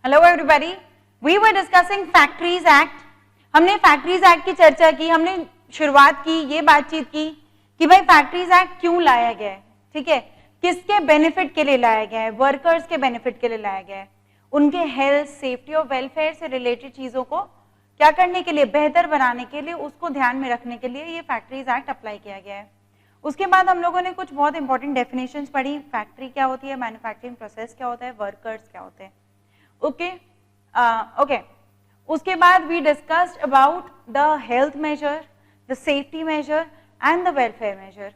Hello everybody, we were discussing factories act. हमने factories act की चर्चा की, हमने शुरुआत की, ये बातचीत की कि भाई फैक्ट्रीज एक्ट क्यों लाया गया है, ठीक है, किसके बेनिफिट के लिए लाया गया है, वर्कर्स के बेनिफिट के लिए लाया गया है, उनके हेल्थ, सेफ्टी और वेलफेयर से रिलेटेड चीजों को क्या करने के लिए, बेहतर बनाने के लिए, उसको ध्यान में रखने के लिए ये फैक्ट्रीज एक्ट अप्लाई किया गया है। उसके बाद हम लोगों ने कुछ बहुत इंपॉर्टेंट डेफिनेशंस पढ़ी, फैक्ट्री क्या होती है, मैन्युफैक्चरिंग प्रोसेस क्या होता है, वर्कर्स क्या होते हैं। ओके, उसके बाद we discussed about the health measure, the safety measure and the welfare measure.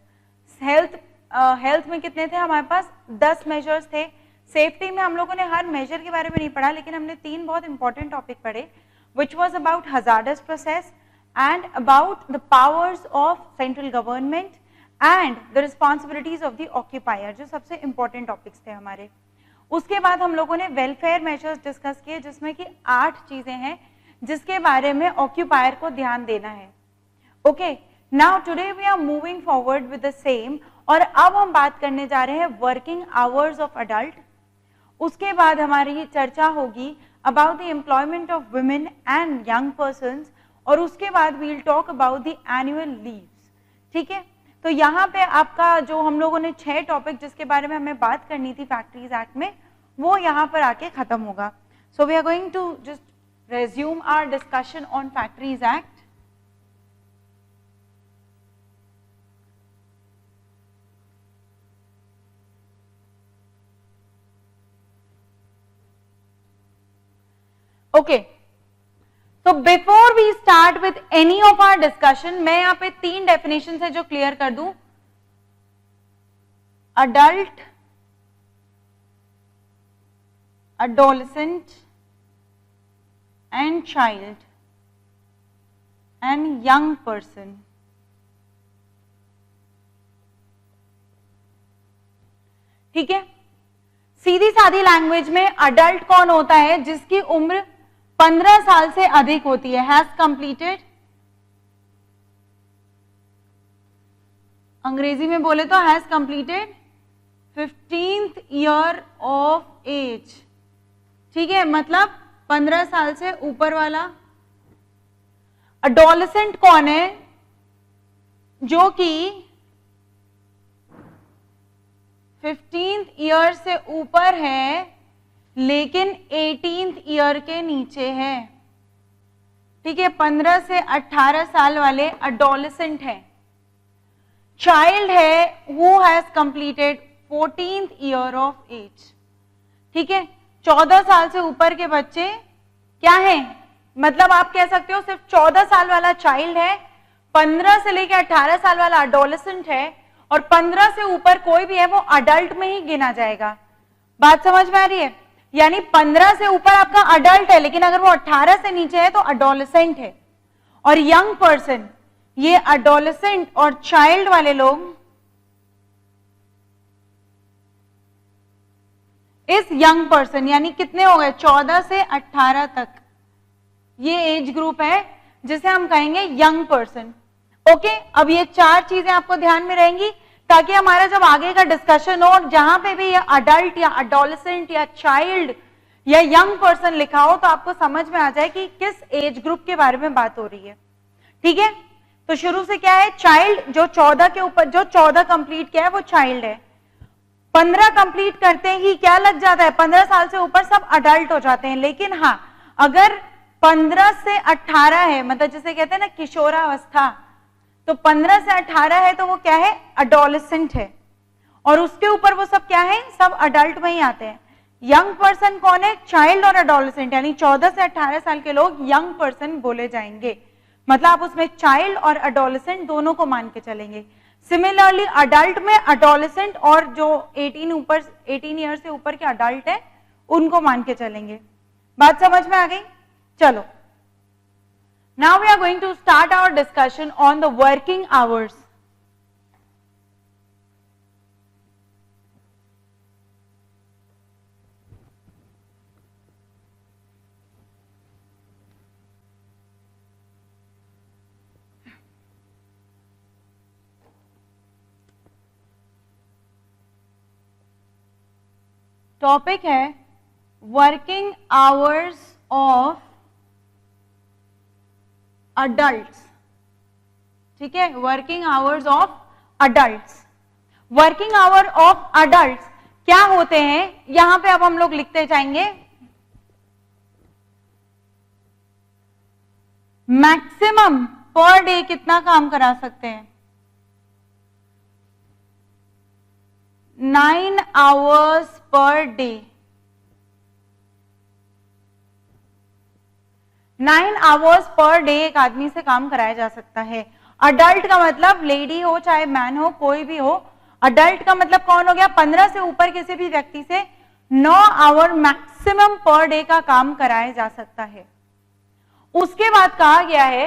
Health में कितने थे हमारे पास, 10 मेजर्स थे। सेफ्टी में हम लोगों ने हर मेजर के बारे में नहीं पढ़ा, लेकिन हमने 3 बहुत इंपॉर्टेंट टॉपिक पढ़े, which was about hazardous process and about the powers of central government and the responsibilities of the occupier, जो सबसे इंपॉर्टेंट टॉपिक्स थे हमारे। उसके बाद हम लोगों ने वेलफेयर मेजर्स डिस्कस किए, जिसमें कि 8 चीजें हैं जिसके बारे में ऑक्यूपायर को ध्यान देना है। Okay, now today we are moving forward with the same, और अब हम बात करने जा रहे हैं वर्किंग आवर्स ऑफ अडल्ट। उसके बाद हमारी चर्चा होगी about the employment of women and young persons, और उसके बाद we will talk about the annual leaves. ठीक है, तो यहाँ पे आपका जो हम लोगों ने 6 टॉपिक जिसके बारे में हमें बात करनी थी फैक्ट्रीज एक्ट में, वो यहाँ पर आके खत्म होगा। So we are going to just resume our discussion on factories act. Okay, तो before we start with any of our discussion, मैं यहाँ पे 3 डेफिनेशन है जो क्लियर कर दूं। Adult, adolescent and child and young person। ठीक है, सीधी सादी लैंग्वेज में अडल्ट कौन होता है, जिसकी उम्र 15 साल से अधिक होती है, हैज कंप्लीटेड, अंग्रेजी में बोले तो has completed 15th year of age. ठीक है, मतलब 15 साल से ऊपर वाला। अडोलेसेंट कौन है, जो कि 15th ईयर से ऊपर है लेकिन 18th ईयर के नीचे है। ठीक है, 15 से 18 साल वाले अडोलेसेंट है। चाइल्ड है who has completed 14th year of age. ठीक है, 14 साल से ऊपर के बच्चे क्या हैं, मतलब आप कह सकते हो सिर्फ 14 साल वाला चाइल्ड है, 15 से लेकर 18 साल वाला अडोलेसेंट है, और 15 से ऊपर कोई भी है वो अडल्ट में ही गिना जाएगा। बात समझ में आ रही है, यानी 15 से ऊपर आपका अडल्ट है, लेकिन अगर वो 18 से नीचे है तो अडोलेसेंट है। और यंग पर्सन, ये अडोलेसेंट और चाइल्ड वाले लोग इस यंग पर्सन, यानी कितने हो गए, 14 से 18 तक, ये एज ग्रुप है जिसे हम कहेंगे यंग पर्सन। ओके, अब ये 4 चीजें आपको ध्यान में रहेंगी, ताकि हमारा जब आगे का डिस्कशन हो, जहां पे भी ये अडल्ट या अडोलेसेंट या चाइल्ड या यंग पर्सन लिखा हो, तो आपको समझ में आ जाए कि किस एज ग्रुप के बारे में बात हो रही है। ठीक है, तो शुरू से क्या है, चाइल्ड, जो 14 के ऊपर, जो 14 कंप्लीट किया है वो चाइल्ड है। 15 कंप्लीट करते ही क्या लग जाता है, 15 साल से ऊपर सब अडल्ट हो जाते हैं। लेकिन हाँ, अगर 15 से 18 है, मतलब जिसे कहते हैं ना किशोरावस्था, तो 15 से 18 है तो वो क्या है, अडोलेसेंट है, और उसके ऊपर वो सब क्या है, सब अडल्ट में ही आते हैं। यंग पर्सन कौन है, चाइल्ड और अडोलेसेंट, यानी 14 से 18 साल के लोग यंग पर्सन बोले जाएंगे, मतलब आप उसमें चाइल्ड और अडोलेसेंट दोनों को मान के चलेंगे। सिमिलरली अडल्ट में अडोलेसेंट और जो 18 ईयर से ऊपर के अडल्ट है उनको मान के चलेंगे। बात समझ में आ गई, चलो। Now we are going to start our discussion on the working hours. Topic है वर्किंग आवर्स ऑफ अडल्ट्स, ठीक है, working hours of adults. Working hour of adults क्या होते हैं, यहां पे अब हम लोग लिखते जाएंगे। मैक्सिमम पर डे कितना काम करा सकते हैं, 9 hours per day. 9 hours per day एक आदमी से काम कराया जा सकता है। अडल्ट का मतलब लेडी हो चाहे मैन हो, कोई भी हो। अडल्ट का मतलब कौन हो गया, 15 से ऊपर किसी भी व्यक्ति से 9 आवर मैक्सिमम पर डे का काम कराया जा सकता है। उसके बाद कहा गया है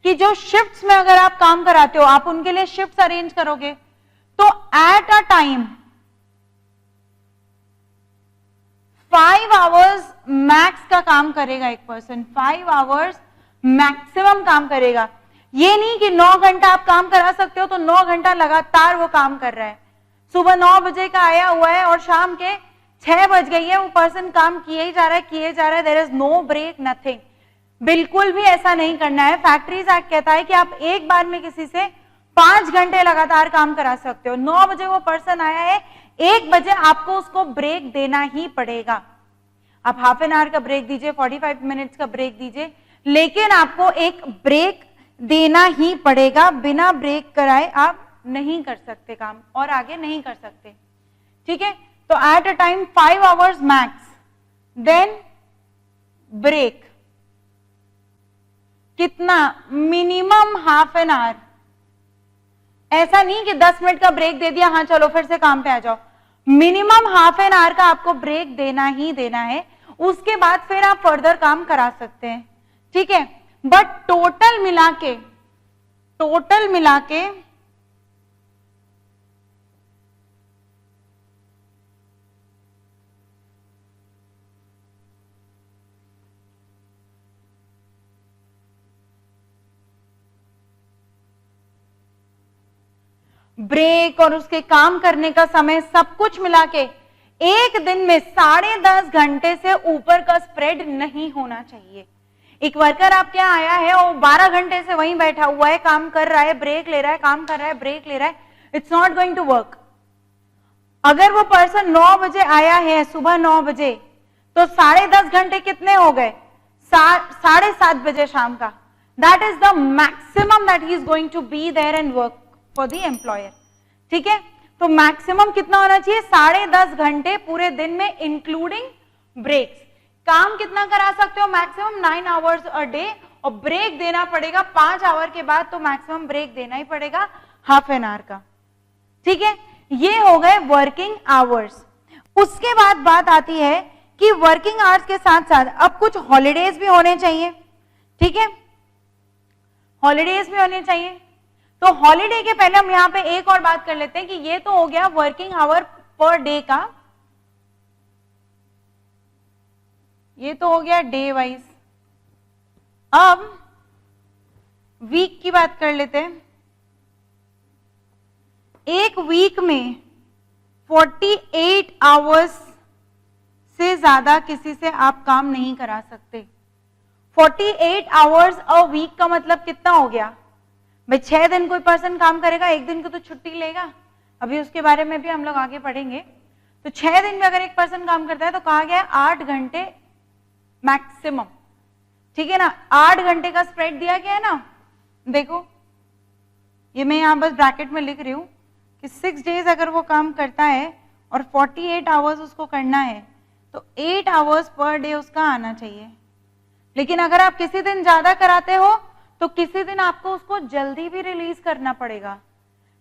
कि जो शिफ्ट्स में अगर आप काम कराते हो, आप उनके लिए शिफ्ट्स अरेंज करोगे, तो at a time 5 hours max का काम करेगा एक पर्सन, 5 आवर्स मैक्सिमम काम करेगा। ये नहीं कि 9 घंटा आप काम करा सकते हो तो 9 घंटा लगातार वो काम कर रहा है। सुबह 9 बजे का आया हुआ है और शाम के 6 बज गई है, वो पर्सन काम किए ही जा रहा है, किए जा रहा है, there is no break, nothing. बिल्कुल भी ऐसा नहीं करना है। फैक्ट्रीज एक्ट कहता है कि आप एक बार में किसी से 5 घंटे लगातार काम करा सकते हो। 9 बजे वो पर्सन आया है, 1 बजे आपको उसको ब्रेक देना ही पड़ेगा। आप हाफ एन आवर का ब्रेक दीजिए, 45 मिनट्स का ब्रेक दीजिए, लेकिन आपको एक ब्रेक देना ही पड़ेगा। बिना ब्रेक कराए आप नहीं कर सकते काम और आगे नहीं कर सकते, ठीक है। तो at a time 5 hours max, then break कितना, मिनिमम हाफ एन आवर। ऐसा नहीं कि 10 मिनट का ब्रेक दे दिया, हाँ चलो फिर से काम पे आ जाओ। मिनिमम हाफ एन आवर का आपको ब्रेक देना ही देना है। उसके बाद फिर आप फर्दर काम करा सकते हैं, ठीक है। बट टोटल मिला के ब्रेक और उसके काम करने का समय सब कुछ मिला के एक दिन में 10.5 घंटे से ऊपर का स्प्रेड नहीं होना चाहिए। एक वर्कर आपके यहाँ आया है और 12 घंटे से वहीं बैठा हुआ है, काम कर रहा है, ब्रेक ले रहा है, काम कर रहा है, ब्रेक ले रहा है, it's not going to work. अगर वो पर्सन 9 बजे आया है, सुबह 9 बजे, तो 10.5 घंटे कितने हो गए, 7:30 बजे शाम का। That is the maximum that he is going to be there and work for the employer, ठीक है। तो मैक्सिमम कितना होना चाहिए, 10.5 घंटे पूरे दिन में इंक्लूडिंग ब्रेक्स। काम कितना करा सकते हो, मैक्सिमम 9 आवर्स अ डे, और ब्रेक देना पड़ेगा 5 आवर के बाद, तो मैक्सिमम ब्रेक देना ही पड़ेगा हाफ एन आवर का, ठीक है। ये हो गए वर्किंग आवर्स। उसके बाद बात आती है कि वर्किंग आवर्स के साथ साथ अब कुछ हॉलीडेज भी होने चाहिए, ठीक है, हॉलीडेज भी होने चाहिए। तो हॉलीडे के पहले हम यहां पे एक और बात कर लेते हैं कि ये तो हो गया वर्किंग आवर पर डे का, ये तो हो गया डे वाइज। अब वीक की बात कर लेते हैं। एक वीक में 48 आवर्स से ज्यादा किसी से आप काम नहीं करा सकते। 48 आवर्स अ वीक का मतलब कितना हो गया भाई, 6 दिन कोई पर्सन काम करेगा, एक दिन को तो छुट्टी लेगा, अभी उसके बारे में भी हम लोग आगे पढ़ेंगे। तो 6 दिन में अगर एक पर्सन काम करता है तो कहा गया 8 घंटे मैक्सिमम, ठीक है ना। 8 घंटे का स्प्रेड दिया गया है ना, देखो ये मैं यहां बस ब्रैकेट में लिख रही हूं कि 6 डेज अगर वो काम करता है और 48 आवर्स उसको करना है तो 8 आवर्स पर डे उसका आना चाहिए। लेकिन अगर आप किसी दिन ज्यादा कराते हो तो किसी दिन आपको उसको जल्दी भी रिलीज करना पड़ेगा,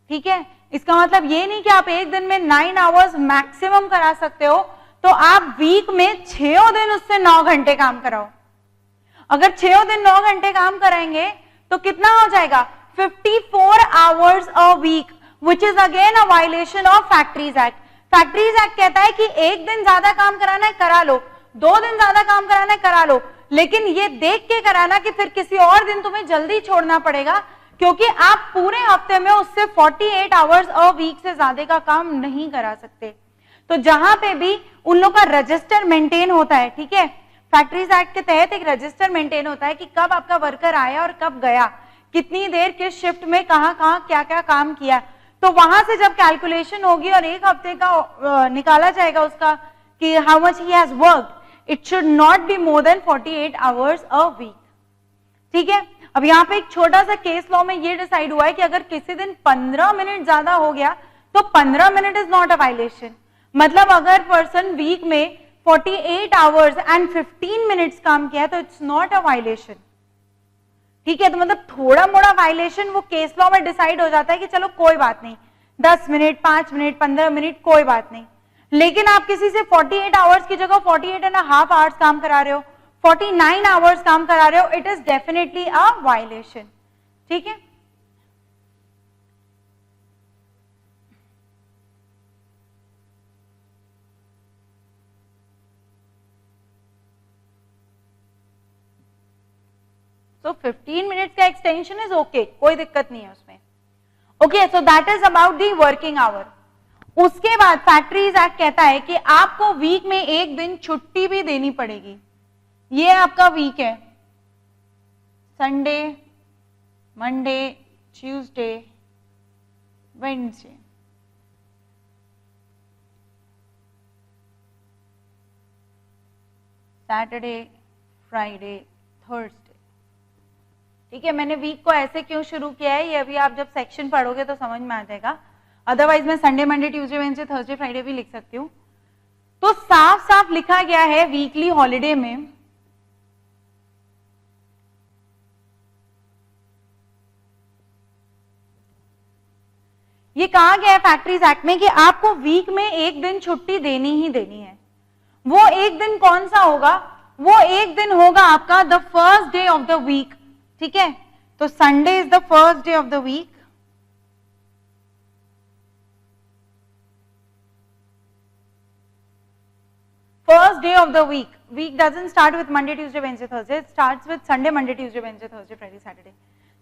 ठीक है। इसका मतलब ये नहीं कि आप एक दिन में 9 आवर्स मैक्सिमम करा सकते हो, तो आप वीक में 6 दिन उससे 9 घंटे काम कराओ। अगर 6 दिन 9 घंटे काम कराएंगे तो कितना हो जाएगा, 54 hours a week, which is again a violation of factories act. Factories act कहता है कि एक दिन ज्यादा काम कराना है करा लो, 2 दिन ज्यादा काम कराना है करा लो, लेकिन ये देख के कराना कि फिर किसी और दिन तुम्हें जल्दी छोड़ना पड़ेगा, क्योंकि आप पूरे हफ्ते में उससे 48 आवर्स अ वीक से ज्यादा का काम नहीं करा सकते। तो जहां पे भी उन लोग का रजिस्टर मेंटेन होता है, ठीक है, फैक्ट्रीज एक्ट के तहत एक रजिस्टर मेंटेन होता है कि कब आपका वर्कर आया और कब गया, कितनी देर किस शिफ्ट में कहां कहां क्या क्या काम किया, तो वहां से जब कैलकुलेशन होगी और एक हफ्ते का निकाला जाएगा उसका कि how much he has worked, it should not be more than 48 hours a week, ठीक है। अब यहाँ पे एक छोटा सा केस लॉ में ये डिसाइड हुआ है कि अगर किसी दिन 15 मिनट ज्यादा हो गया तो 15 minute is not a violation, मतलब अगर पर्सन वीक में 48 आवर्स एंड 15 मिनट्स काम किया है तो इट्स नॉट अ वायलेशन, ठीक है। तो मतलब थोड़ा मोड़ा वायलेशन वो केस लॉ में डिसाइड हो जाता है कि चलो कोई बात नहीं, 10 मिनट 5 मिनट 15 मिनट कोई बात नहीं, लेकिन आप किसी से 48 आवर्स की जगह 48.5 आवर्स काम करा रहे हो, 49 आवर्स काम करा रहे हो, it is definitely a violation, ठीक है। So 15 मिनट्स का एक्सटेंशन इज ओके, कोई दिक्कत नहीं है उसमें, okay. So that is about the working hour. उसके बाद फैक्ट्रीज एक्ट कहता है कि आपको वीक में एक दिन छुट्टी भी देनी पड़ेगी। ये आपका वीक है, Sunday, Monday, Tuesday, Wednesday, Saturday, Friday, Thursday, ठीक है। मैंने वीक को ऐसे क्यों शुरू किया है ये अभी आप जब सेक्शन पढ़ोगे तो समझ में आ जाएगा, अदरवाइज मैं Sunday, Monday, Tuesday, Wednesday, Thursday, Friday भी लिख सकती हूँ। तो साफ साफ लिखा गया है वीकली हॉलिडे में ये कहा गया है फैक्ट्रीज एक्ट में कि आपको वीक में एक दिन छुट्टी देनी ही देनी है। वो एक दिन कौन सा होगा? वो एक दिन होगा आपका the first day of the week, ठीक है। तो Sunday is the first day of the week, first day of the week. Week doesn't start with Monday, Tuesday, Wednesday, Thursday. It starts with Sunday, Monday, Tuesday, Wednesday, Thursday, Friday, Saturday.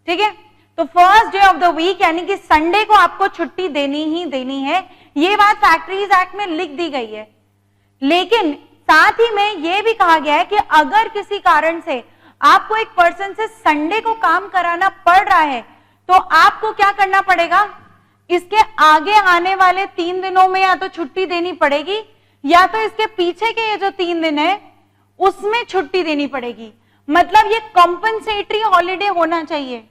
ठीक है। तो first day of the week यानी कि Sunday को आपको छुट्टी देनी ही देनी है, ये बात फैक्ट्रीज एक्ट में लिख दी गई है। लेकिन साथ ही में यह भी कहा गया है कि अगर किसी कारण से आपको एक पर्सन से संडे को काम कराना पड़ रहा है तो आपको क्या करना पड़ेगा? इसके आगे आने वाले 3 दिनों में या तो छुट्टी देनी पड़ेगी या तो इसके पीछे के ये जो 3 दिन है उसमें छुट्टी देनी पड़ेगी। मतलब ये कॉम्पनसेटरी हॉलिडे होना चाहिए।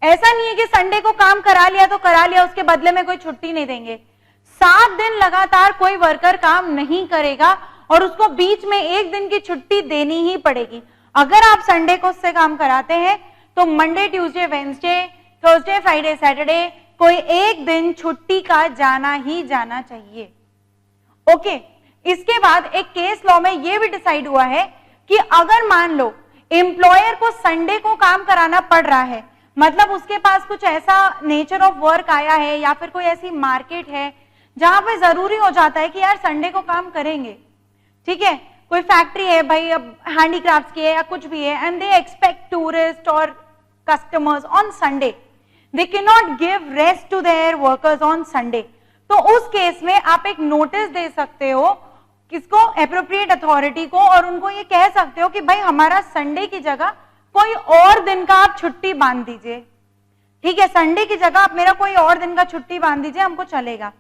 ऐसा नहीं है कि संडे को काम करा लिया तो करा लिया, उसके बदले में कोई छुट्टी नहीं देंगे। 7 दिन लगातार कोई वर्कर काम नहीं करेगा और उसको बीच में एक दिन की छुट्टी देनी ही पड़ेगी। अगर आप संडे को उससे काम कराते हैं तो Monday, Tuesday, Wednesday, Thursday, Friday, Saturday कोई एक दिन छुट्टी का जाना ही जाना चाहिए, ओके। इसके बाद एक केस लॉ में यह भी डिसाइड हुआ है कि अगर मान लो एम्प्लॉयर को संडे को काम कराना पड़ रहा है, मतलब उसके पास कुछ ऐसा नेचर ऑफ वर्क आया है या फिर कोई ऐसी मार्केट है जहां पे जरूरी हो जाता है कि यार संडे को काम करेंगे, ठीक है। कोई फैक्ट्री है भाई, अब हैंडीक्राफ्ट्स की है या कुछ भी है, एंड दे एक्सपेक्ट टूरिस्ट और customers on Sunday, they cannot give rest to their workers on Sunday। तो उस केस में आप एक नोटिस दे सकते हो किसको? एप्रोप्रिएट अथॉरिटी को, और उनको ये कह सकते हो कि भाई हमारा संडे की जगह कोई और दिन का आप छुट्टी बांध दीजिए, ठीक है। संडे की जगह आप मेरा कोई और दिन का छुट्टी बांध दीजिए, हमको चलेगा।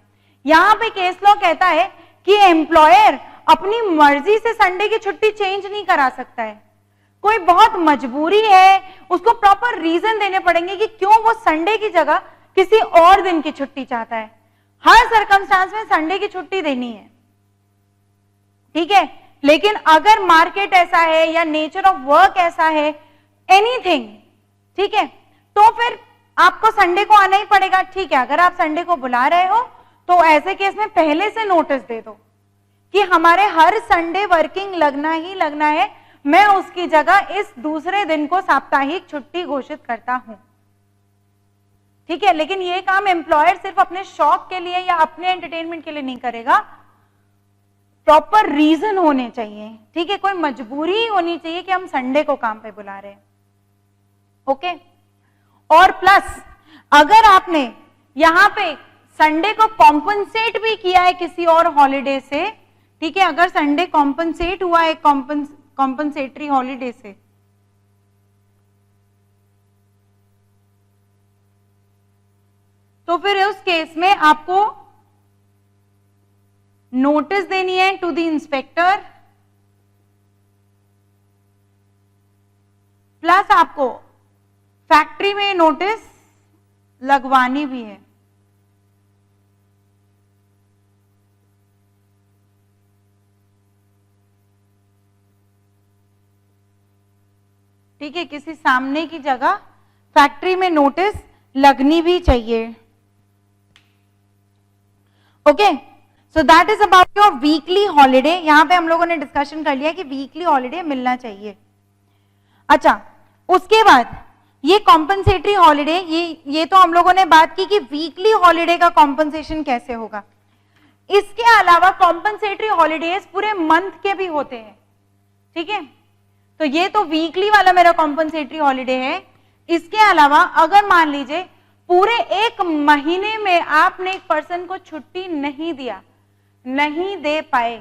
यहां पे केस लॉ कहता है कि एम्प्लॉयर अपनी मर्जी से संडे की छुट्टी चेंज नहीं करा सकता है। कोई बहुत मजबूरी है, उसको प्रॉपर रीजन देने पड़ेंगे कि क्यों वो संडे की जगह किसी और दिन की छुट्टी चाहता है। हर सर्कमस्टांस में संडे की छुट्टी देनी है, ठीक है। लेकिन अगर मार्केट ऐसा है या नेचर ऑफ वर्क ऐसा है, एनीथिंग, ठीक है, तो फिर आपको संडे को आना ही पड़ेगा, ठीक है। अगर आप संडे को बुला रहे हो तो ऐसे केस में पहले से नोटिस दे दो कि हमारे हर संडे वर्किंग लगना ही लगना है, मैं उसकी जगह इस दूसरे दिन को साप्ताहिक छुट्टी घोषित करता हूं, ठीक है। लेकिन यह काम एम्प्लॉयर सिर्फ अपने शौक के लिए या अपने एंटरटेनमेंट के लिए नहीं करेगा, प्रॉपर रीजन होने चाहिए, ठीक है। कोई मजबूरी होनी चाहिए कि हम संडे को काम पे बुला रहे हैं, ओके। और प्लस अगर आपने यहां पे संडे को कॉम्पनसेट भी किया है किसी और हॉलीडे से, ठीक है, अगर संडे कॉम्पनसेट हुआ है कॉम्पनसेटरी हॉलीडे से, तो फिर उस केस में आपको नोटिस देनी है टू द इंस्पेक्टर, प्लस आपको फैक्ट्री में नोटिस लगवानी भी है। ठीक है, किसी सामने की जगह फैक्ट्री में नोटिस लगनी भी चाहिए। Okay, so that is about your weekly holiday. यहां पे हम लोगों ने डिस्कशन कर लिया कि वीकली हॉलीडे मिलना चाहिए। अच्छा, उसके बाद ये कॉम्पनसेटरी हॉलीडे, ये तो हम लोगों ने बात की कि वीकली हॉलीडे का कॉम्पनसेशन कैसे होगा। इसके अलावा कॉम्पनसेटरी हॉलीडेज पूरे मंथ के भी होते हैं, ठीक है। तो ये तो वीकली वाला मेरा कॉम्पनसेटरी हॉलीडे है। इसके अलावा अगर मान लीजिए पूरे एक महीने में आपने एक पर्सन को छुट्टी नहीं दिया, नहीं दे पाए,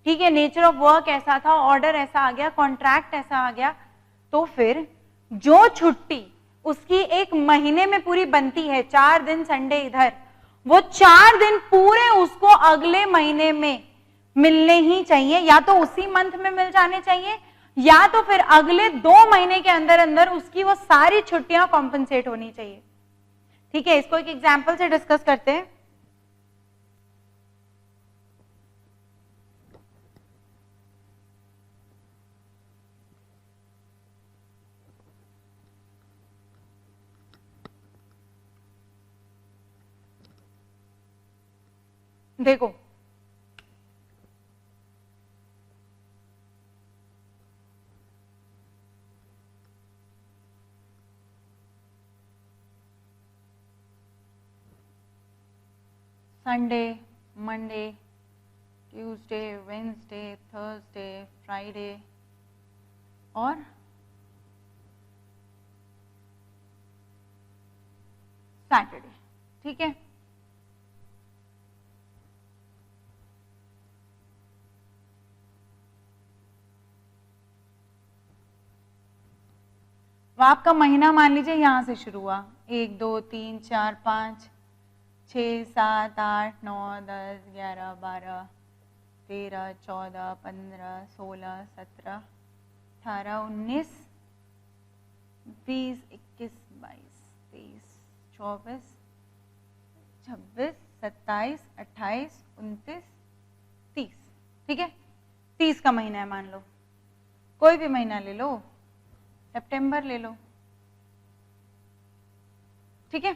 ठीक है, नेचर ऑफ वर्क ऐसा था, ऑर्डर ऐसा आ गया, कॉन्ट्रैक्ट ऐसा आ गया, तो फिर जो छुट्टी उसकी एक महीने में पूरी बनती है, 4 दिन संडे इधर, वो 4 दिन पूरे उसको अगले महीने में मिलने ही चाहिए, या तो उसी मंथ में मिल जाने चाहिए, या तो फिर अगले 2 महीने के अंदर अंदर उसकी वो सारी छुट्टियां कॉम्पनसेट होनी चाहिए। ठीक है, इसको एक एग्जांपल से डिस्कस करते हैं। देखो, Sunday, Monday, Tuesday, Wednesday, Thursday, Friday और सैटरडे, ठीक है। आपका महीना मान लीजिए यहां से शुरू हुआ, 1 2 3 4 5 6 7 8 9 10 11 12 13 14 15 16 17 18 19 20 21 22 23 24 26 27 28 29 30, ठीक है। 30 का महीना है मान लो, कोई भी महीना ले लो, सितंबर ले लो, ठीक है।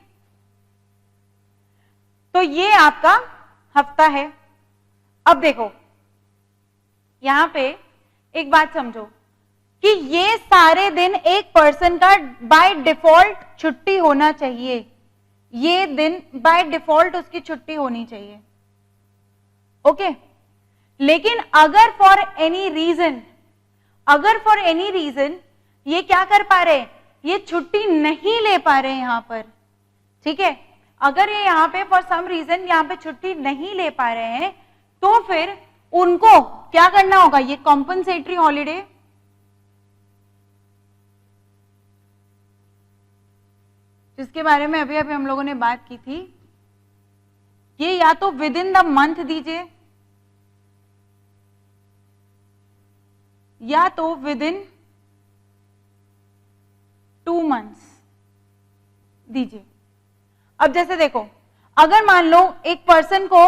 तो ये आपका हफ्ता है। अब देखो यहां पे एक बात समझो कि ये सारे दिन एक पर्सन का बाय डिफॉल्ट छुट्टी होना चाहिए, ये दिन बाय डिफॉल्ट उसकी छुट्टी होनी चाहिए, ओके। लेकिन अगर फॉर एनी रीजन ये क्या कर पा रहे, ये छुट्टी नहीं ले पा रहे यहां पर, ठीक है, अगर ये यहां पे फॉर सम रीजन यहां पे छुट्टी नहीं ले पा रहे हैं, तो फिर उनको क्या करना होगा, ये कॉम्पनसेटरी हॉलीडे, जिसके बारे में अभी अभी हम लोगों ने बात की थी, ये या तो विद इन द मंथ दीजिए या तो विद इन 2 मंथ्स दीजिए। अब जैसे देखो, अगर मान लो एक पर्सन को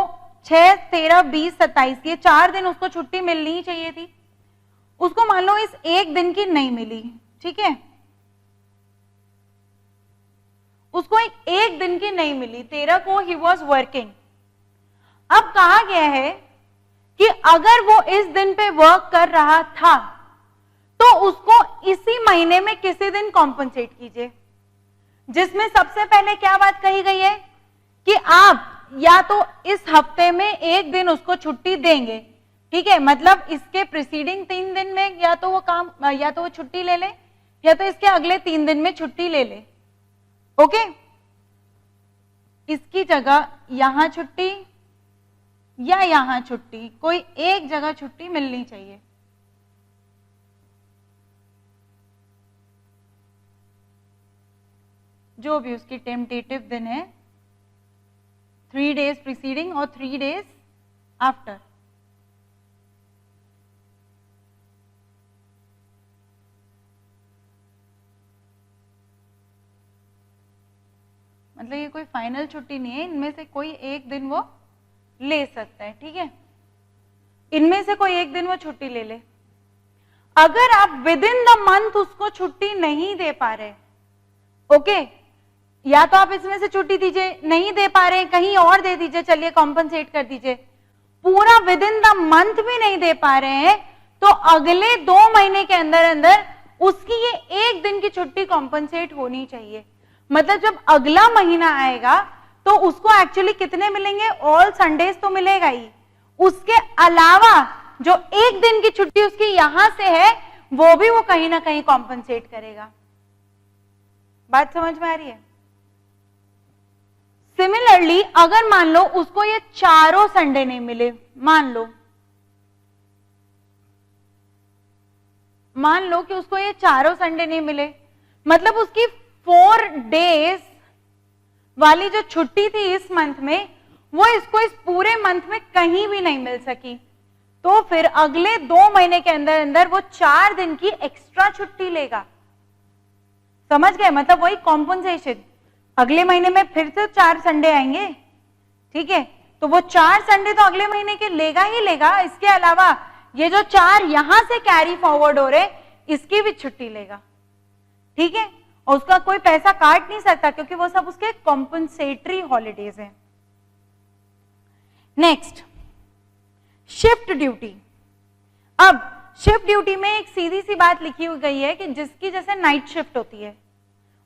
6 13 20 27 ये 4 दिन उसको छुट्टी मिलनी ही चाहिए थी, उसको मान लो इस एक दिन की नहीं मिली, ठीक है, उसको एक दिन की नहीं मिली, 13 को ही वॉज वर्किंग। अब कहा गया है कि अगर वो इस दिन पे वर्क कर रहा था तो उसको इसी महीने में किसी दिन कॉम्पनसेट कीजिए, जिसमें सबसे पहले क्या बात कही गई है कि आप या तो इस हफ्ते में एक दिन उसको छुट्टी देंगे, ठीक है, मतलब इसके प्रीसीडिंग 3 दिन में या तो वो छुट्टी ले ले, या तो इसके अगले 3 दिन में छुट्टी ले ले। ओके, इसकी जगह यहां छुट्टी या यहां छुट्टी, कोई एक जगह छुट्टी मिलनी चाहिए। जो भी उसकी टेंटेटिव दिन है, 3 डेज प्रीसीडिंग और 3 डेज आफ्टर। मतलब ये कोई फाइनल छुट्टी नहीं है, इनमें से कोई एक दिन वो ले सकता है। ठीक है, इनमें से कोई एक दिन वो छुट्टी ले ले। अगर आप विद इन द मंथ उसको छुट्टी नहीं दे पा रहे, ओके, या तो आप इसमें से छुट्टी दीजिए, नहीं दे पा रहे कहीं और दे दीजिए, चलिए कॉम्पनसेट कर दीजिए। पूरा विद इन द मंथ भी नहीं दे पा रहे हैं तो अगले 2 महीने के अंदर अंदर उसकी ये एक दिन की छुट्टी कॉम्पनसेट होनी चाहिए। मतलब जब अगला महीना आएगा तो उसको एक्चुअली कितने मिलेंगे, ऑल संडेज तो मिलेगा ही, उसके अलावा जो एक दिन की छुट्टी उसकी यहां से है वो भी वो कहीं ना कहीं कॉम्पनसेट करेगा। बात समझ में आ रही है? सिमिलरली अगर मान लो उसको ये चारों संडे नहीं मिले, मान लो कि उसको ये चारों संडे नहीं मिले, मतलब उसकी 4 डेज वाली जो छुट्टी थी इस मंथ में, वो इसको इस पूरे मंथ में कहीं भी नहीं मिल सकी, तो फिर अगले 2 महीने के अंदर अंदर वो 4 दिन की एक्स्ट्रा छुट्टी लेगा। समझ गए? मतलब वही कॉम्पनसेशन, अगले महीने में फिर से 4 संडे आएंगे, ठीक है, तो वो 4 संडे तो अगले महीने के लेगा ही लेगा, इसके अलावा ये जो 4 यहां से कैरी फॉरवर्ड हो रहे इसकी भी छुट्टी लेगा। ठीक है, और उसका कोई पैसा काट नहीं सकता क्योंकि वो सब उसके कॉम्पनसेटरी हॉलीडेज हैं। Next, shift duty. अब शिफ्ट ड्यूटी में एक सीधी सी बात लिखी हुई गई है कि जिसकी जैसे नाइट शिफ्ट होती है,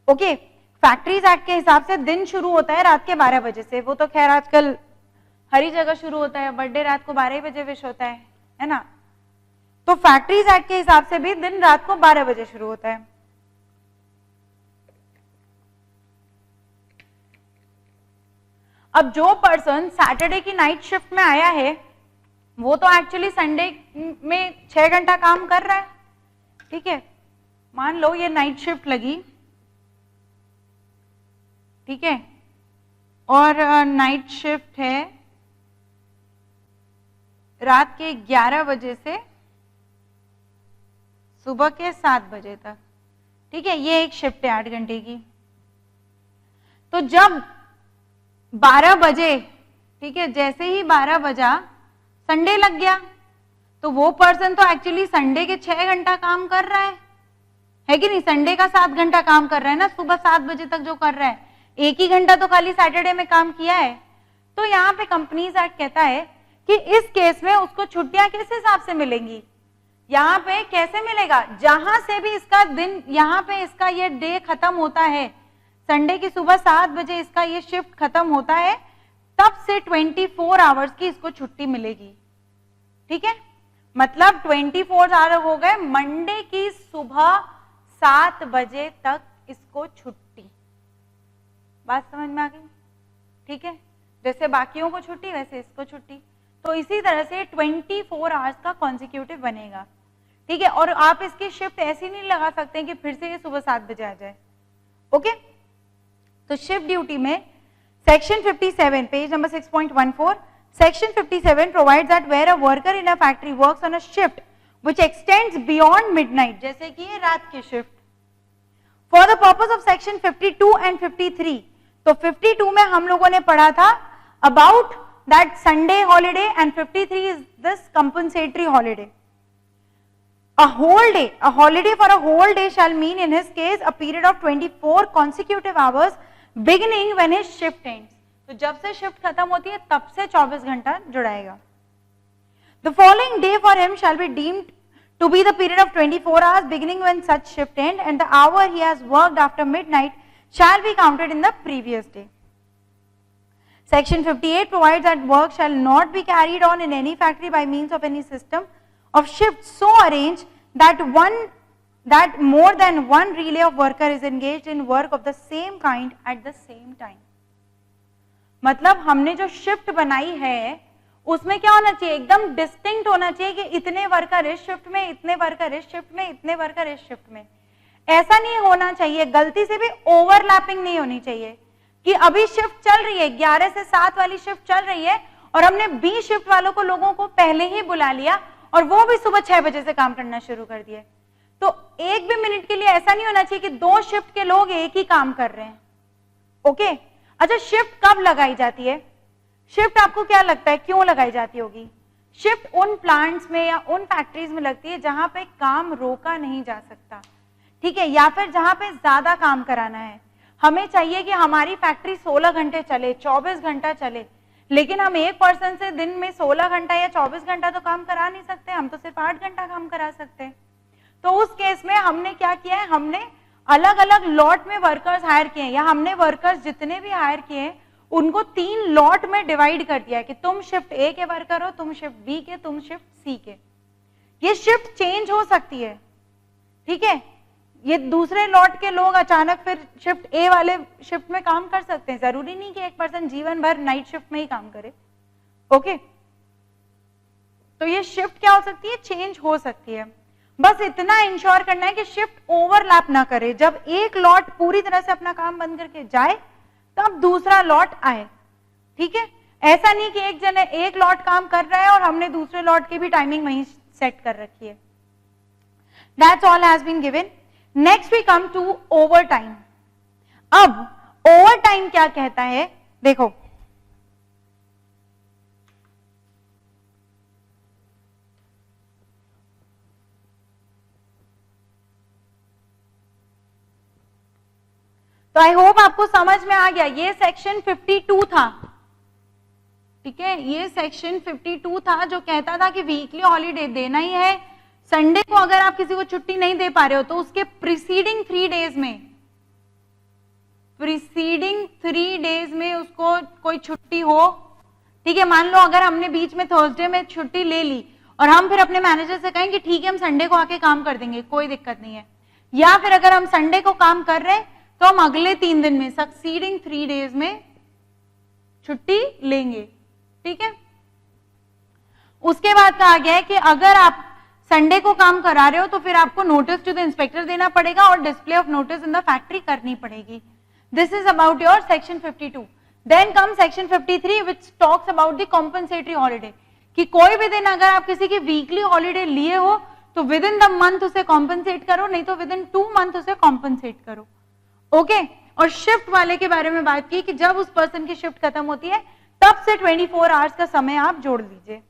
ओके, फैक्ट्रीज एक्ट के हिसाब से दिन शुरू होता है रात के 12 बजे से, वो तो खैर आजकल हर ही जगह शुरू होता है, बर्थडे रात को 12 बजे विश होता है ना, तो फैक्ट्रीज एक्ट के हिसाब से भी दिन रात को 12 बजे शुरू होता है। अब जो पर्सन सैटरडे की नाइट शिफ्ट में आया है वो तो एक्चुअली संडे में 6 घंटा काम कर रहा है। ठीक है, मान लो ये नाइट शिफ्ट लगी, ठीक है, और नाइट शिफ्ट है रात के 11 बजे से सुबह के 7 बजे तक। ठीक है, ये एक शिफ्ट है 8 घंटे की। तो जब 12 बजे, ठीक है, जैसे ही 12 बजा संडे लग गया तो वो पर्सन तो एक्चुअली संडे के 6 घंटा काम कर रहा है कि नहीं, संडे का 7 घंटा काम कर रहा है ना, सुबह 7 बजे तक जो कर रहा है, 1 ही घंटा तो खाली सैटरडे में काम किया है। तो यहाँ पे कंपनीज एक्ट कहता है कि इस केस में उसको छुट्टियां किस हिसाब से मिलेंगी, यहाँ पे कैसे मिलेगा, जहां से भी इसका दिन, यहाँ पे इसका ये डे खत्म होता है, संडे की सुबह 7 बजे इसका ये शिफ्ट खत्म होता है, तब से 24 आवर्स की इसको छुट्टी मिलेगी। ठीक है, मतलब 24 आवर हो गए, मंडे की सुबह 7 बजे तक इसको छुट्टी। बात समझ में आ गई? ठीक है, जैसे बाकियों को छुट्टी वैसे इसको छुट्टी, तो इसी तरह से 24 आवर्स का कॉन्सिक्यूटिव बनेगा। ठीक है, और आप इसकी शिफ्ट ऐसी नहीं लगा सकते कि फिर से ये सुबह 7 बजे आ जाए। ओके, तो शिफ्ट ड्यूटी में section 57 page number 6.14, section 57 provides that where a worker in a factory works on a shift which extends beyond midnight, जैसे कि ये रात की shift, for the purpose of section 52 and 53। तो 52 में हम लोगों ने पढ़ा था about that Sunday holiday and 53 is this compensatory holiday. A whole day, a holiday for a whole day shall mean in his case a period of 24 consecutive hours beginning when his shift ends. तो जब से shift खत्म होती है तब से 24 घंटा जुड़ाएगा। The following day for him shall be deemed to be the period of 24 hours beginning when such shift end, and the hour he has worked after midnight shall be counted in the previous day. Section 58 provides that work shall not be carried on in any factory by means of any system of shifts so arranged that one that more than one relay of worker is engaged in work of the same kind at the same time. मतलब हमने जो shift बनाई है उसमें क्या होना चाहिए, एकदम डिस्टिंक्ट होना चाहिए कि इतने वर्कर इस शिफ्ट में, इतने वर्कर इस शिफ्ट में, इतने वर्कर इस शिफ्ट में. ऐसा नहीं होना चाहिए, गलती से भी ओवरलैपिंग नहीं होनी चाहिए कि अभी शिफ्ट चल रही है, 11 से 7 वाली शिफ्ट चल रही है और हमने बी शिफ्ट वालों को, लोगों को पहले ही बुला लिया और वो भी सुबह 6 बजे से काम करना शुरू कर दिए. तो एक भी मिनट के लिए ऐसा नहीं होना चाहिए कि 2 शिफ्ट के लोग एक ही काम कर रहे हैं. ओके अच्छा, शिफ्ट कब लगाई जाती है? शिफ्ट आपको क्या लगता है क्यों लगाई जाती होगी? शिफ्ट उन प्लांट्स में या उन फैक्ट्रीज में लगती है जहां पे काम रोका नहीं जा सकता, ठीक है, या फिर जहां पे ज्यादा काम कराना है. हमें चाहिए कि हमारी फैक्ट्री 16 घंटे चले, 24 घंटा चले, लेकिन हम एक पर्सन से दिन में 16 घंटा या 24 घंटा तो काम करा नहीं सकते, हम तो सिर्फ 8 घंटा काम करा सकते हैं. तो उस केस में हमने क्या किया है, हमने अलग अलग लॉट में वर्कर्स हायर किए हैं, या हमने वर्कर्स जितने भी हायर किए हैं उनको 3 लॉट में डिवाइड कर दिया है कि तुम शिफ्ट ए के वर्कर हो, तुम शिफ्ट बी के, तुम शिफ्ट सी के. ये शिफ्ट चेंज हो सकती है, ठीक है, ये दूसरे लॉट के लोग अचानक फिर शिफ्ट ए वाले शिफ्ट में काम कर सकते हैं, जरूरी नहीं कि एक पर्सन जीवन भर नाइट शिफ्ट में ही काम करे. ओके तो ये शिफ्ट क्या हो सकती है, चेंज हो सकती है. बस इतना इंश्योर करना है कि शिफ्ट ओवरलैप ना करे. जब एक लॉट पूरी तरह से अपना काम बंद करके जाए तब दूसरा लॉट आए, ठीक है. ऐसा नहीं कि एक जने एक लॉट काम कर रहा है और हमने दूसरे लॉट की भी टाइमिंग वहीं सेट कर रखी है. That's all has been given. Next we come to overtime. अब ओवर टाइम क्या कहता है, देखो तो आई होप आपको समझ में आ गया. ये सेक्शन 52 था, ठीक है, ये सेक्शन 52 था जो कहता था कि वीकली हॉलीडे देना ही है. संडे को अगर आप किसी को छुट्टी नहीं दे पा रहे हो तो उसके प्रीसीडिंग 3 डेज में उसको कोई छुट्टी हो, ठीक है. मान लो अगर हमने बीच में थर्सडे में छुट्टी ले ली और हम फिर अपने मैनेजर से कहें कि ठीक है हम संडे को आके काम कर देंगे, कोई दिक्कत नहीं है. या फिर अगर हम संडे को काम कर रहे हैं तो हम अगले 3 दिन में, सक्सीडिंग 3 डेज में छुट्टी लेंगे, ठीक है. उसके बाद कहा गया है कि अगर आप संडे को काम करा रहे हो तो फिर आपको नोटिस टू द इंस्पेक्टर देना पड़ेगा और display of notice in the factory करनी पड़ेगी. This is about your section 52. Then come section 53 which talks about the compensatory holiday, कि कोई भी दिन अगर आप किसी की वीकली हॉलीडे लिए हो तो विद इन द मंथ उसे कॉम्पनसेट करो, नहीं तो विद इन 2 मंथ उसे कॉम्पनसेट करो. ओके और शिफ्ट वाले के बारे में बात की कि जब उस पर्सन की शिफ्ट खत्म होती है तब से 24 आवर्स का समय आप जोड़ लीजिए.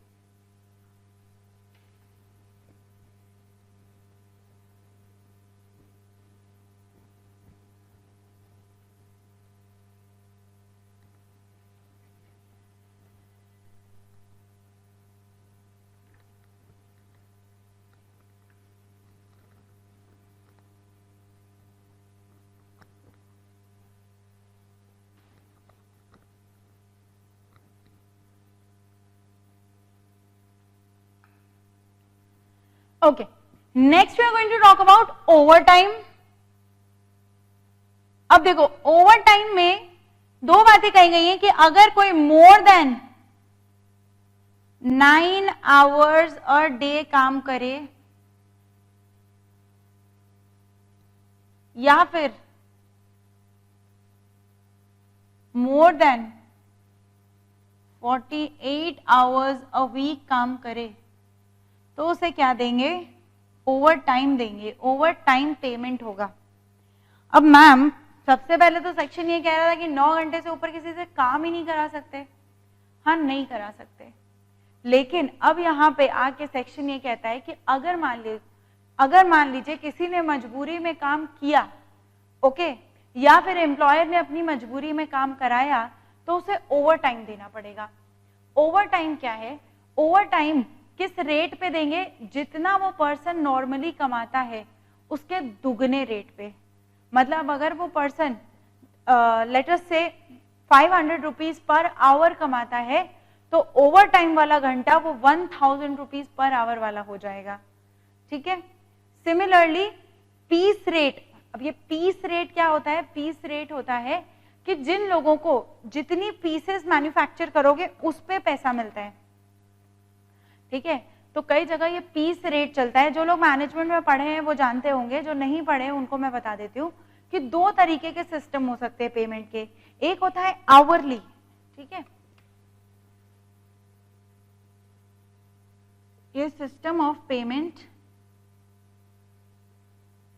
Okay, next we are going to talk about overtime. अब देखो ओवरटाइम में 2 बातें कही गई हैं कि अगर कोई more than 9 hours a day काम करे या फिर more than 48 hours a week काम करे तो उसे क्या देंगे, ओवर टाइम देंगे, ओवर टाइम पेमेंट होगा. अब मैम सबसे पहले तो सेक्शन ये कह रहा था कि 9 घंटे से ऊपर किसी से काम ही नहीं करा सकते. हाँ नहीं करा सकते, लेकिन अब यहाँ पे आके सेक्शन ये कहता है कि अगर मान लीजिए किसी ने मजबूरी में काम किया, ओके, या फिर एम्प्लॉयर ने अपनी मजबूरी में काम कराया तो उसे ओवर टाइम देना पड़ेगा. ओवर टाइम क्या है, ओवर टाइम किस रेट पे देंगे, जितना वो पर्सन नॉर्मली कमाता है उसके दुगने रेट पे. मतलब अगर वो पर्सन लेट अस से 500 रुपीज पर आवर कमाता है तो ओवर टाइम वाला घंटा वो 1000 रुपीज पर आवर वाला हो जाएगा, ठीक है. सिमिलरली पीस रेट, अब ये पीस रेट क्या होता है? पीस रेट होता है कि जिन लोगों को जितनी पीसेस मैन्युफैक्चर करोगे उस पे पैसा मिलता है, ठीक है। तो कई जगह ये पीस रेट चलता है। जो लोग मैनेजमेंट में पढ़े हैं वो जानते होंगे, जो नहीं पढ़े हैं उनको मैं बता देती हूँ कि दो तरीके के सिस्टम हो सकते हैं पेमेंट के। एक होता है आवरली, ठीक है, ये सिस्टम ऑफ पेमेंट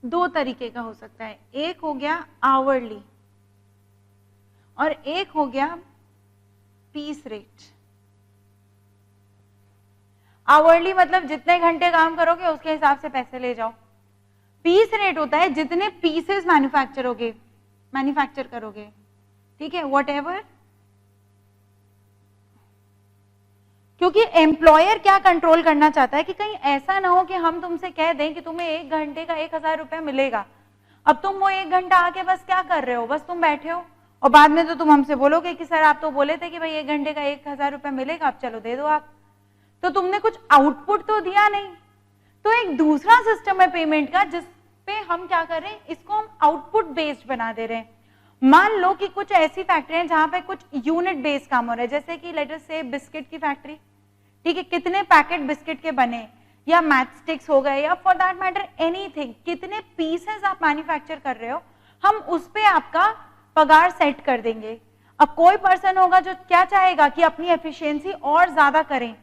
दो तरीके का हो सकता है। एक हो गया आवरली और एक हो गया पीस रेट। आवरली मतलब जितने घंटे काम करोगे उसके हिसाब से पैसे ले जाओ। पीस रेट होता है जितने पीसेस मैन्युफैक्चर करोगे, ठीक है, वॉट एवर। क्योंकि एम्प्लॉयर क्या कंट्रोल करना चाहता है कि कहीं ऐसा ना हो कि हम तुमसे कह दें कि तुम्हें 1 घंटे का 1000 रुपया मिलेगा, अब तुम वो 1 घंटा आके बस क्या कर रहे हो, बस तुम बैठे हो और बाद में तो तुम हमसे बोलोगे कि सर आप तो बोले थे कि भाई 1 घंटे का 1000 रुपया मिलेगा, अब चलो दे दो आप, तो तुमने कुछ आउटपुट तो दिया नहीं। तो एक दूसरा सिस्टम है पेमेंट का जिसपे हम क्या कर रहे हैं, इसको हम आउटपुट बेस्ड बना दे रहे हैं। मान लो कि कुछ ऐसी फैक्ट्री है जहां पे कुछ यूनिट बेस्ड काम हो रहा है, जैसे कि लेट अस से बिस्किट की फैक्ट्री, ठीक है, कितने पैकेट बिस्किट के बने, या मैच स्टिक्स हो गए, या फॉर दैट मैटर एनीथिंग, कितने पीसेस आप मैन्युफैक्चर कर रहे हो, हम उस पे आपका पगार सेट कर देंगे। अब कोई पर्सन होगा जो क्या चाहेगा कि अपनी एफिशिएंसी और ज्यादा करें,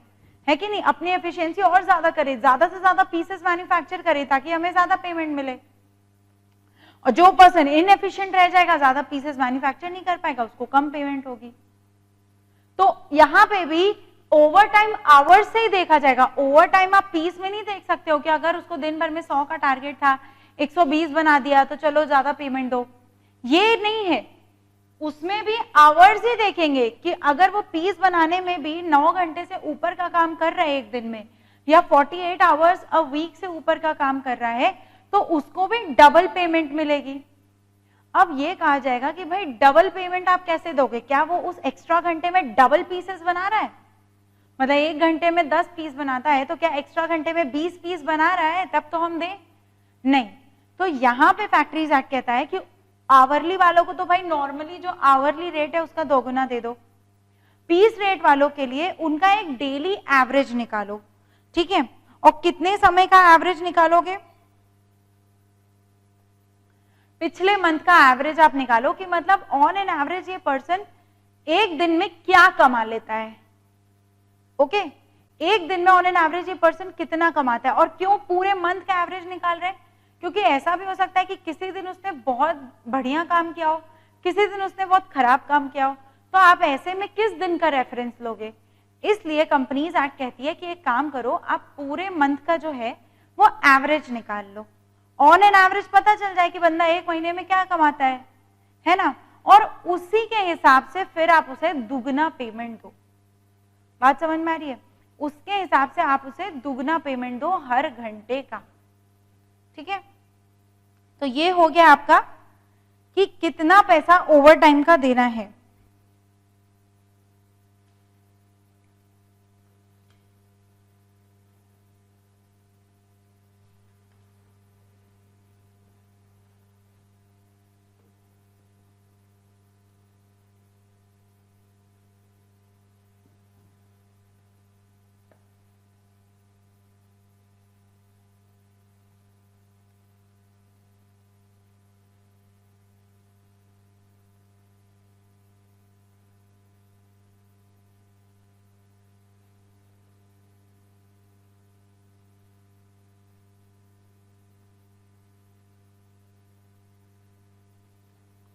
है कि नहीं, अपनी एफिशिएंसी और ज्यादा करें, ज्यादा से ज्यादा पीसेस मैन्युफैक्चर करें ताकि हमें ज्यादा पेमेंट मिले। और जो पर्सन इनएफिशिएंट रह जाएगा, ज्यादा पीसेस मैन्युफैक्चर नहीं कर पाएगा, उसको कम पेमेंट होगी। तो यहां पे भी ओवर टाइम आवर्स से ही देखा जाएगा। ओवर टाइम आप पीस में नहीं देख सकते हो कि अगर उसको दिन भर में 100 का टारगेट था 120 बना दिया तो चलो ज्यादा पेमेंट दो, ये नहीं है। उसमें भी आवर्स ही देखेंगे कि अगर वो पीस बनाने में भी 9 घंटे से ऊपर का काम कर रहा है एक दिन में, या 48 आवर्स अ वीक से ऊपर का काम कर रहा है, तो उसको भी डबल पेमेंट मिलेगी। अब ये कहा जाएगा कि भाई डबल पेमेंट आप कैसे दोगे, क्या वो उस एक्स्ट्रा घंटे में डबल पीसेस बना रहा है, मतलब 1 घंटे में 10 पीस बनाता है तो क्या एक्स्ट्रा घंटे में 20 पीस बना रहा है, तब तो हम दें नहीं। तो यहां पे फैक्ट्रीज एक्ट कहता है कि आवरली वालों को तो भाई नॉर्मली जो आवरली रेट है उसका 2 गुना दे दो, पीस रेट वालों के लिए उनका एक डेली एवरेज निकालो, ठीक है, और कितने समय का एवरेज निकालोगे, पिछले मंथ का एवरेज आप निकालो कि मतलब ऑन एन एवरेज ये पर्सन एक दिन में क्या कमा लेता है, ओके, एक दिन में ऑन एन एवरेज ये पर्सन कितना कमाता है। और क्यों पूरे मंथ का एवरेज निकाल रहे हैं, क्योंकि ऐसा भी हो सकता है कि किसी दिन उसने बहुत बढ़िया काम किया हो, किसी दिन उसने बहुत खराब काम किया हो, तो आप ऐसे में किस दिन का रेफरेंस लोगे। इसलिए कंपनीज एक्ट कहती है कि एक काम करो, आप पूरे मंथ का जो है वो एवरेज निकाल लो, ऑन एन एवरेज पता चल जाए कि बंदा एक महीने में क्या कमाता है ना, और उसी के हिसाब से फिर आप उसे दुगना पेमेंट दो। बात समझ में आ रही है, उसके हिसाब से आप उसे दुगना पेमेंट दो हर घंटे का, ठीक है। तो ये हो गया आपका कि कितना पैसा ओवर टाइम का देना है।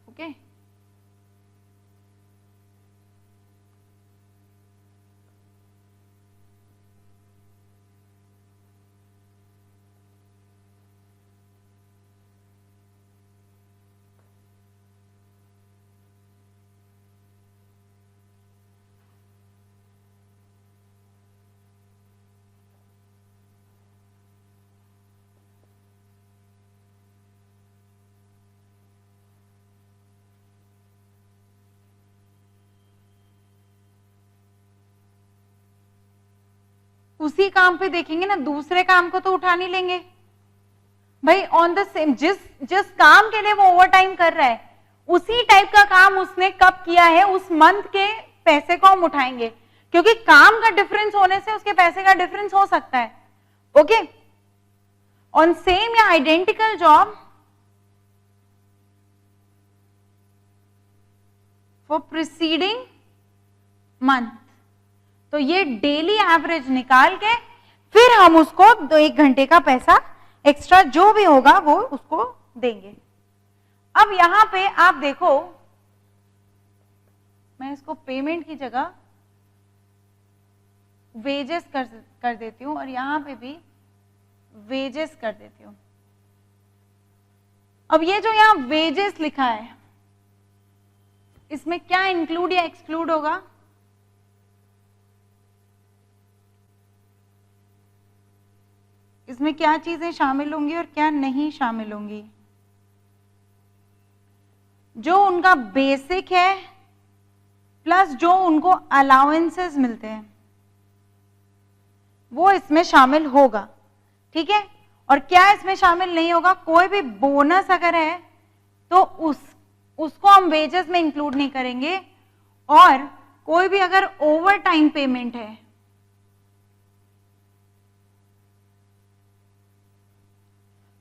ओके, उसी काम पे देखेंगे ना, दूसरे काम को तो उठा नहीं लेंगे। भाई ऑन द सेम, जिस काम के लिए वो ओवर टाइम कर रहा है उसी टाइप का काम उसने कब किया है, उस मंथ के पैसे को हम उठाएंगे, क्योंकि काम का डिफरेंस होने से उसके पैसे का डिफरेंस हो सकता है। ओके, ऑन सेम या identical job for preceding month, तो ये डेली एवरेज निकाल के फिर हम उसको 1 घंटे का पैसा एक्स्ट्रा जो भी होगा वो उसको देंगे। अब यहां पे आप देखो, मैं इसको पेमेंट की जगह वेजेस कर देती हूं और यहां पे भी वेजेस कर देती हूं। अब ये जो यहां वेजेस लिखा है इसमें क्या इंक्लूड या एक्सक्लूड होगा? इसमें क्या चीजें शामिल होंगी और क्या नहीं शामिल होंगी? जो उनका बेसिक है प्लस जो उनको अलाउंसेस मिलते हैं वो इसमें शामिल होगा, ठीक है। और क्या इसमें शामिल नहीं होगा? कोई भी बोनस अगर है तो उसको हम वेजेस में इंक्लूड नहीं करेंगे, और कोई भी अगर ओवर टाइम पेमेंट है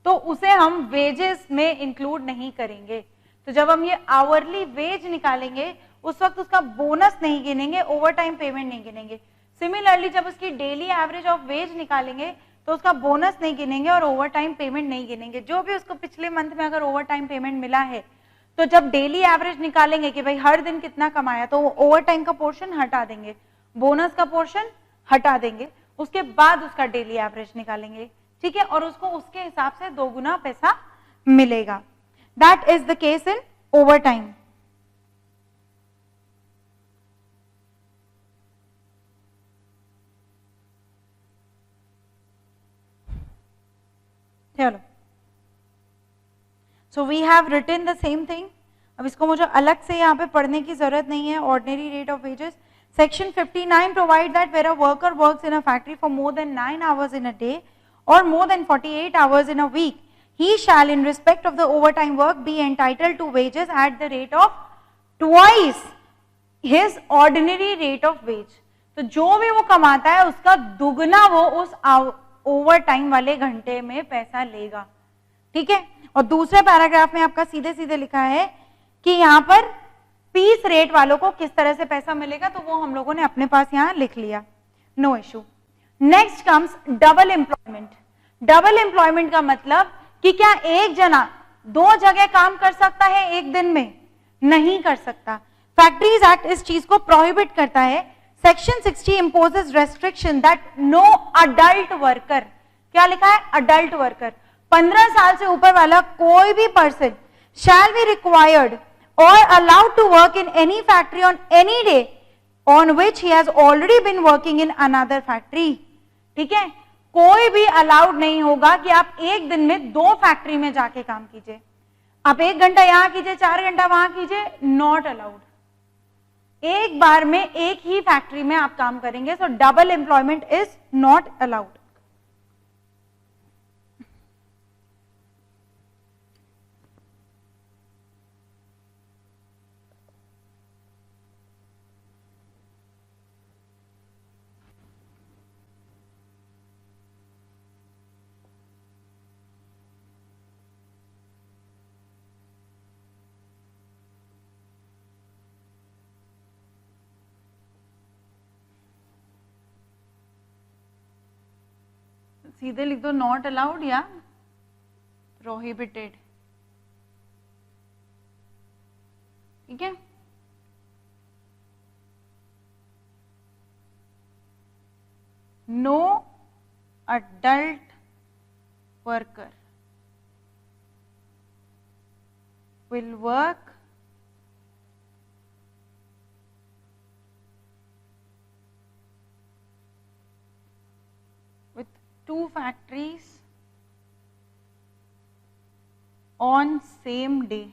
तो उसे हम वेजेस में इंक्लूड नहीं करेंगे। तो जब हम ये आवरली वेज निकालेंगे उस वक्त उसका बोनस नहीं गिनेंगे, ओवर टाइम पेमेंट नहीं गिनेंगे। सिमिलरली जब उसकी डेली एवरेज ऑफ वेज निकालेंगे तो उसका बोनस नहीं गिनेंगे और ओवर टाइम पेमेंट नहीं गिनेंगे। जो भी उसको पिछले मंथ में अगर ओवर टाइम पेमेंट मिला है तो जब डेली एवरेज निकालेंगे कि भाई हर दिन कितना कमाया, तो ओवर टाइम का पोर्शन हटा देंगे, बोनस का पोर्शन हटा देंगे, उसके बाद उसका डेली एवरेज निकालेंगे, ठीक है। और उसको उसके हिसाब से 2 गुना पैसा मिलेगा। That is the case in over time. चलो, so we have written the same thing. अब इसको मुझे अलग से यहाँ पे पढ़ने की जरूरत नहीं है। Ordinary rate of wages, section 59 provide that where a worker works in a factory for more than 9 hours in a day or more than 48 hours in a week, he shall in respect of the overtime work be entitled to wages at the rate of twice his ordinary rate of wage। तो जो भी वो कमाता है उसका दुगना वो उस ओवर टाइम वाले घंटे में पैसा लेगा, ठीक है। और दूसरे पैराग्राफ में आपका सीधे सीधे लिखा है कि यहाँ पर पीस रेट वालों को किस तरह से पैसा मिलेगा, तो वो हम लोगों ने अपने पास यहाँ लिख लिया, no issue. Next comes double employment. Double employment का मतलब कि क्या एक जना 2 जगह काम कर सकता है एक दिन में? नहीं कर सकता। फैक्ट्रीज एक्ट इस चीज को प्रोहिबिट करता है। Section 60 imposes restriction that no adult worker, क्या लिखा है? अडल्ट वर्कर, 15 साल से ऊपर वाला कोई भी पर्सन शैल बी रिक्वायर्ड और allowed to work in any factory on any day on which he has already been working in another factory, ठीक है। कोई भी अलाउड नहीं होगा कि आप एक दिन में 2 फैक्ट्री में जाके काम कीजिए। आप 1 घंटा यहां कीजिए, 4 घंटा वहां कीजिए, नॉट अलाउड। एक बार में एक ही फैक्ट्री में आप काम करेंगे, so double employment is not allowed. सीधे लिख दो नॉट अलाउड या प्रोहिबिटेड, ठीक है। No adult worker will work with 2 factories on same day।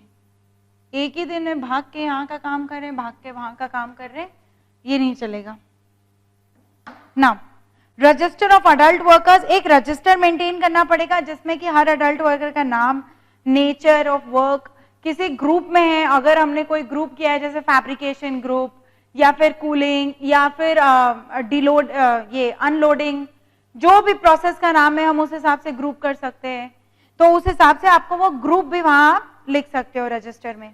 एक ही दिन में भाग के यहाँ का काम कर रहे हैं, भाग के वहां का काम कर रहे हैं, ये नहीं चलेगा। Now register of adult workers, एक रजिस्टर मेंटेन करना पड़ेगा जिसमें कि हर अडल्ट वर्कर का नाम, नेचर ऑफ वर्क, किसी ग्रुप में है, अगर हमने कोई ग्रुप किया है जैसे फैब्रिकेशन ग्रुप या फिर कूलिंग या फिर डिलोड ये अनलोडिंग, जो भी प्रोसेस का नाम है हम उस हिसाब से ग्रुप कर सकते हैं, तो उस हिसाब से आपको वो ग्रुप भी वहां लिख सकते हो रजिस्टर में।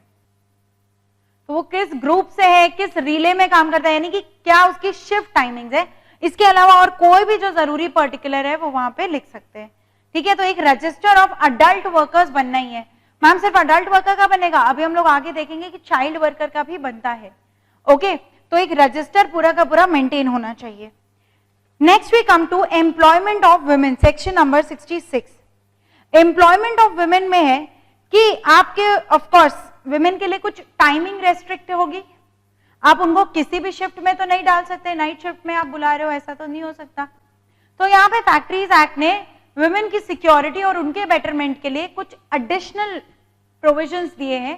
तो वो किस ग्रुप से है, किस रिले में काम करता है, यानी कि क्या उसकी शिफ्ट टाइमिंग्स है, इसके अलावा और कोई भी जो जरूरी पर्टिकुलर है वो वहां पे लिख सकते हैं। ठीक है, तो एक रजिस्टर ऑफ अडल्ट वर्कर्स बनना ही है। मैम सिर्फ अडल्ट वर्कर का बनेगा? अभी हम लोग आगे देखेंगे कि चाइल्ड वर्कर का भी बनता है। ओके, तो एक रजिस्टर पूरा का पूरा मेंटेन होना चाहिए। Next we come to employment of women, section number 66। Employment of women में है कि आपके ऑफकोर्स वुमेन के लिए कुछ टाइमिंग रेस्ट्रिक्ट होगी, आप उनको किसी भी शिफ्ट में तो नहीं डाल सकते, नाइट शिफ्ट में आप बुला रहे हो ऐसा तो नहीं हो सकता। तो यहाँ पे फैक्ट्रीज एक्ट ने वुमेन की सिक्योरिटी और उनके बेटरमेंट के लिए कुछ एडिशनल प्रोविजंस दिए हैं।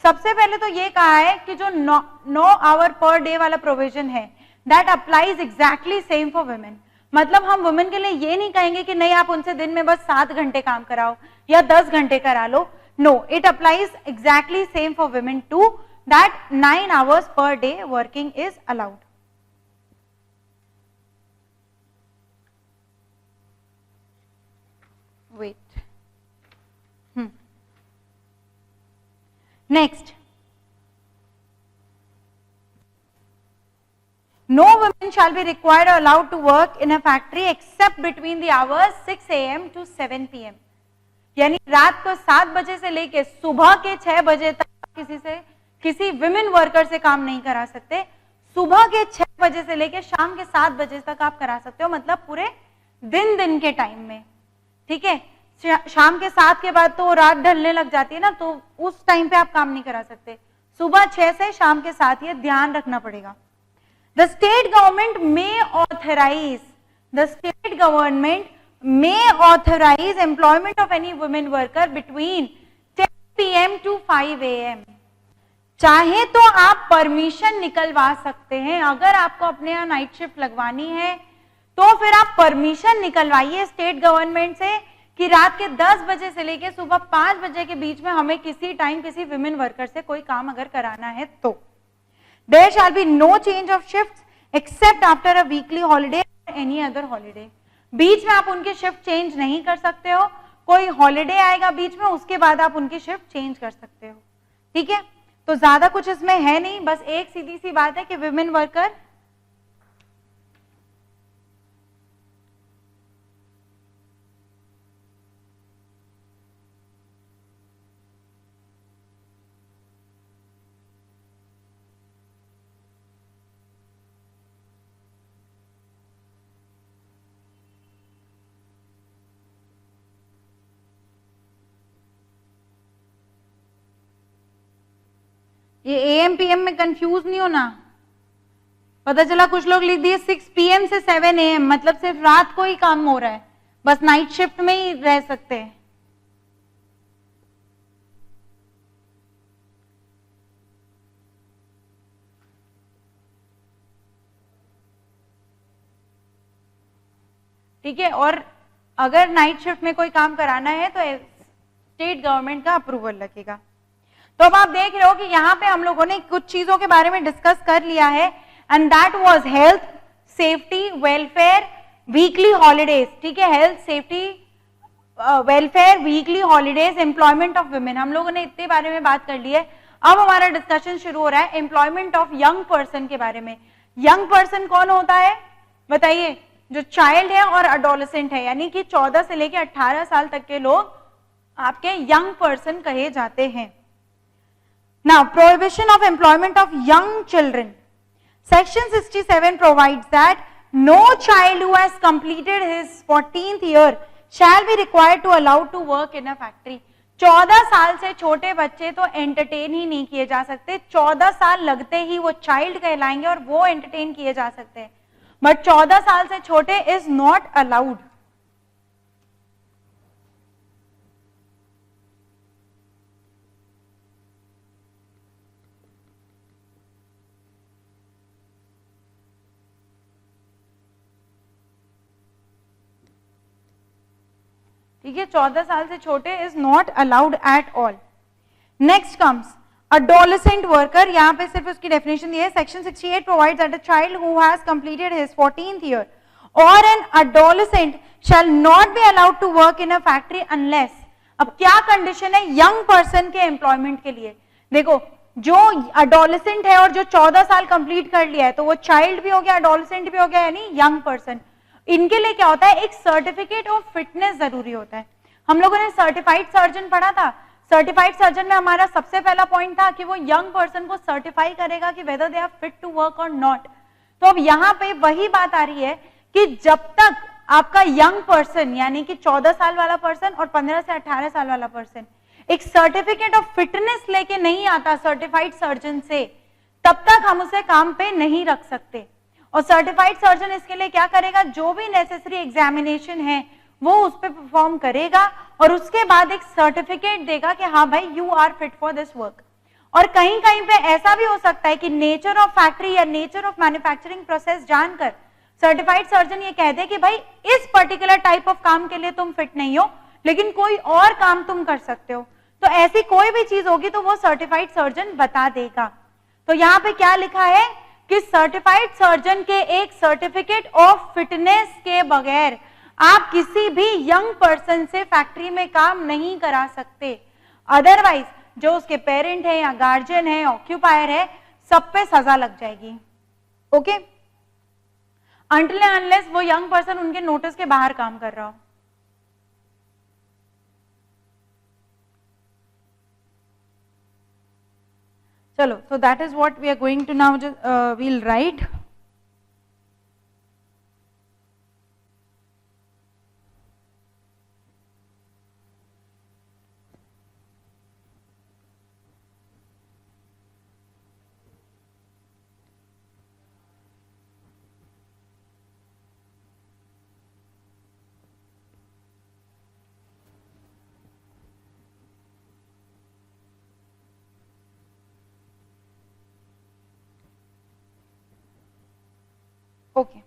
सबसे पहले तो ये कहा है कि जो 9 आवर पर डे वाला प्रोविजन है that applies exactly same for women. मतलब हम वुमेन के लिए ये नहीं कहेंगे कि नहीं आप उनसे दिन में बस 7 घंटे काम कराओ या 10 घंटे करा लो, no, it applies exactly same for women too, that 9 hours per day working is allowed. Wait. Next. No women shall be required or allowed to work in a factory except between the hours 6 a.m. to 7 p.m. यानी रात को 7 बजे से लेके सुबह के 6 बजे तक किसी विमेन वर्कर से काम नहीं करा सकते। सुबह के 6 बजे से लेके शाम के 7 बजे तक आप करा सकते हो, मतलब पूरे दिन के टाइम में। ठीक है, शाम के 7 के बाद तो रात ढलने लग जाती है ना, तो उस टाइम पे आप काम नहीं करा सकते। सुबह 6 से शाम के 7, ये ध्यान रखना पड़ेगा। The state government may authorise, the state government may authorise employment of any women worker between 10 PM to 5 AM। चाहे तो आप परमिशन निकलवा सकते हैं, अगर आपको अपने यहाँ नाइट शिफ्ट लगवानी है तो फिर आप परमिशन निकलवाइए स्टेट गवर्नमेंट से कि रात के 10 बजे से लेके सुबह 5 बजे के बीच में हमें किसी टाइम किसी विमेन वर्कर से कोई काम अगर कराना है तो। There shall be no change of shift except after a weekly holiday और एनी अदर हॉलीडे। बीच में आप उनकी शिफ्ट चेंज नहीं कर सकते हो, कोई हॉलीडे आएगा बीच में उसके बाद आप उनकी शिफ्ट चेंज कर सकते हो। ठीक है, तो ज्यादा कुछ इसमें है नहीं, बस एक सीधी सी बात है कि विमेन वर्कर ये AM PM में कंफ्यूज नहीं होना। पता चला कुछ लोग लिख दिए 6 PM से 7 AM, मतलब सिर्फ रात को ही काम हो रहा है, बस नाइट शिफ्ट में ही रह सकते हैं। ठीक है, और अगर नाइट शिफ्ट में कोई काम कराना है तो स्टेट गवर्नमेंट का अप्रूवल लगेगा। तो अब आप देख रहे हो कि यहाँ पे हम लोगों ने कुछ चीजों के बारे में डिस्कस कर लिया है, and that was health, safety, welfare, weekly holidays. ठीक है, health, safety, welfare, weekly holidays, employment of women, हम लोगों ने इतने बारे में बात कर ली है। अब हमारा डिस्कशन शुरू हो रहा है एम्प्लॉयमेंट ऑफ यंग पर्सन के बारे में। यंग पर्सन कौन होता है बताइए? जो चाइल्ड है और अडोलेसेंट है, यानी कि 14 से लेकर 18 साल तक के लोग आपके यंग पर्सन कहे जाते हैं। Now, prohibition of employment of young children. Section 67 provides that no child who has completed his 14th year shall be required to allowed to work in a factory. 14 साल से छोटे बच्चे तो एंटरटेन ही नहीं किए जा सकते। 14 साल लगते ही वो चाइल्ड कहलाएंगे और वो एंटरटेन किए जा सकते हैं, बट 14 साल से छोटे इज नॉट अलाउड। ठीक है, 14 साल से छोटे is not allowed at all. Next comes adolescent worker, यहाँ पे सिर्फ उसकी डेफिनेशन दी है, section 68 provides that a child who has completed his 14th year or an adolescent shall not be allowed to work in a factory unless, अब क्या condition है young person के employment के लिए? देखो, जो अडोलेसेंट है और जो 14 साल कंप्लीट कर लिया है, तो वो चाइल्ड भी हो गया, अडोलेसेंट भी हो गया, यानी यंग पर्सन। इनके लिए क्या होता है, एक सर्टिफिकेट ऑफ फिटनेस जरूरी होता है। हम लोगों ने सर्टिफाइड सर्जन पढ़ा था, सर्टिफाइड सर्जन में हमारा सबसे पहला पॉइंट था कि वो यंग पर्सन को सर्टिफाई करेगा कि whether they are fit to work और नॉट। तो अब यहाँ पे वही बात आ रही है कि जब तक आपका यंग पर्सन यानी कि 14 साल वाला पर्सन और 15 से 18 साल वाला पर्सन एक सर्टिफिकेट ऑफ फिटनेस लेके नहीं आता सर्टिफाइड सर्जन से, तब तक हम उसे काम पे नहीं रख सकते। और सर्टिफाइड सर्जन इसके लिए क्या करेगा, जो भी नेसेसरी एग्जामिनेशन है वो उस पर परफॉर्म करेगा और उसके बाद एक सर्टिफिकेट देगा कि हाँ भाई you are fit for this work. और कहीं कहीं पे ऐसा भी हो सकता है कि नेचर ऑफ फैक्ट्री या नेचर ऑफ मैन्युफैक्चरिंग प्रोसेस जानकर सर्टिफाइड सर्जन ये कह दे कि भाई इस पर्टिकुलर टाइप ऑफ काम के लिए तुम फिट नहीं हो, लेकिन कोई और काम तुम कर सकते हो। तो ऐसी कोई भी चीज होगी तो वो सर्टिफाइड सर्जन बता देगा। तो यहाँ पे क्या लिखा है कि सर्टिफाइड सर्जन के एक सर्टिफिकेट ऑफ फिटनेस के बगैर आप किसी भी यंग पर्सन से फैक्ट्री में काम नहीं करा सकते। अदरवाइज जो उसके पेरेंट है या गार्जियन है, ऑक्यूपायर है, सब पे सजा लग जाएगी। ओके, अनटिल एंड अनलेस वो यंग पर्सन उनके नोटिस के बाहर काम कर रहा हो। चलो, so that is what we are going to now we'll write. Okay.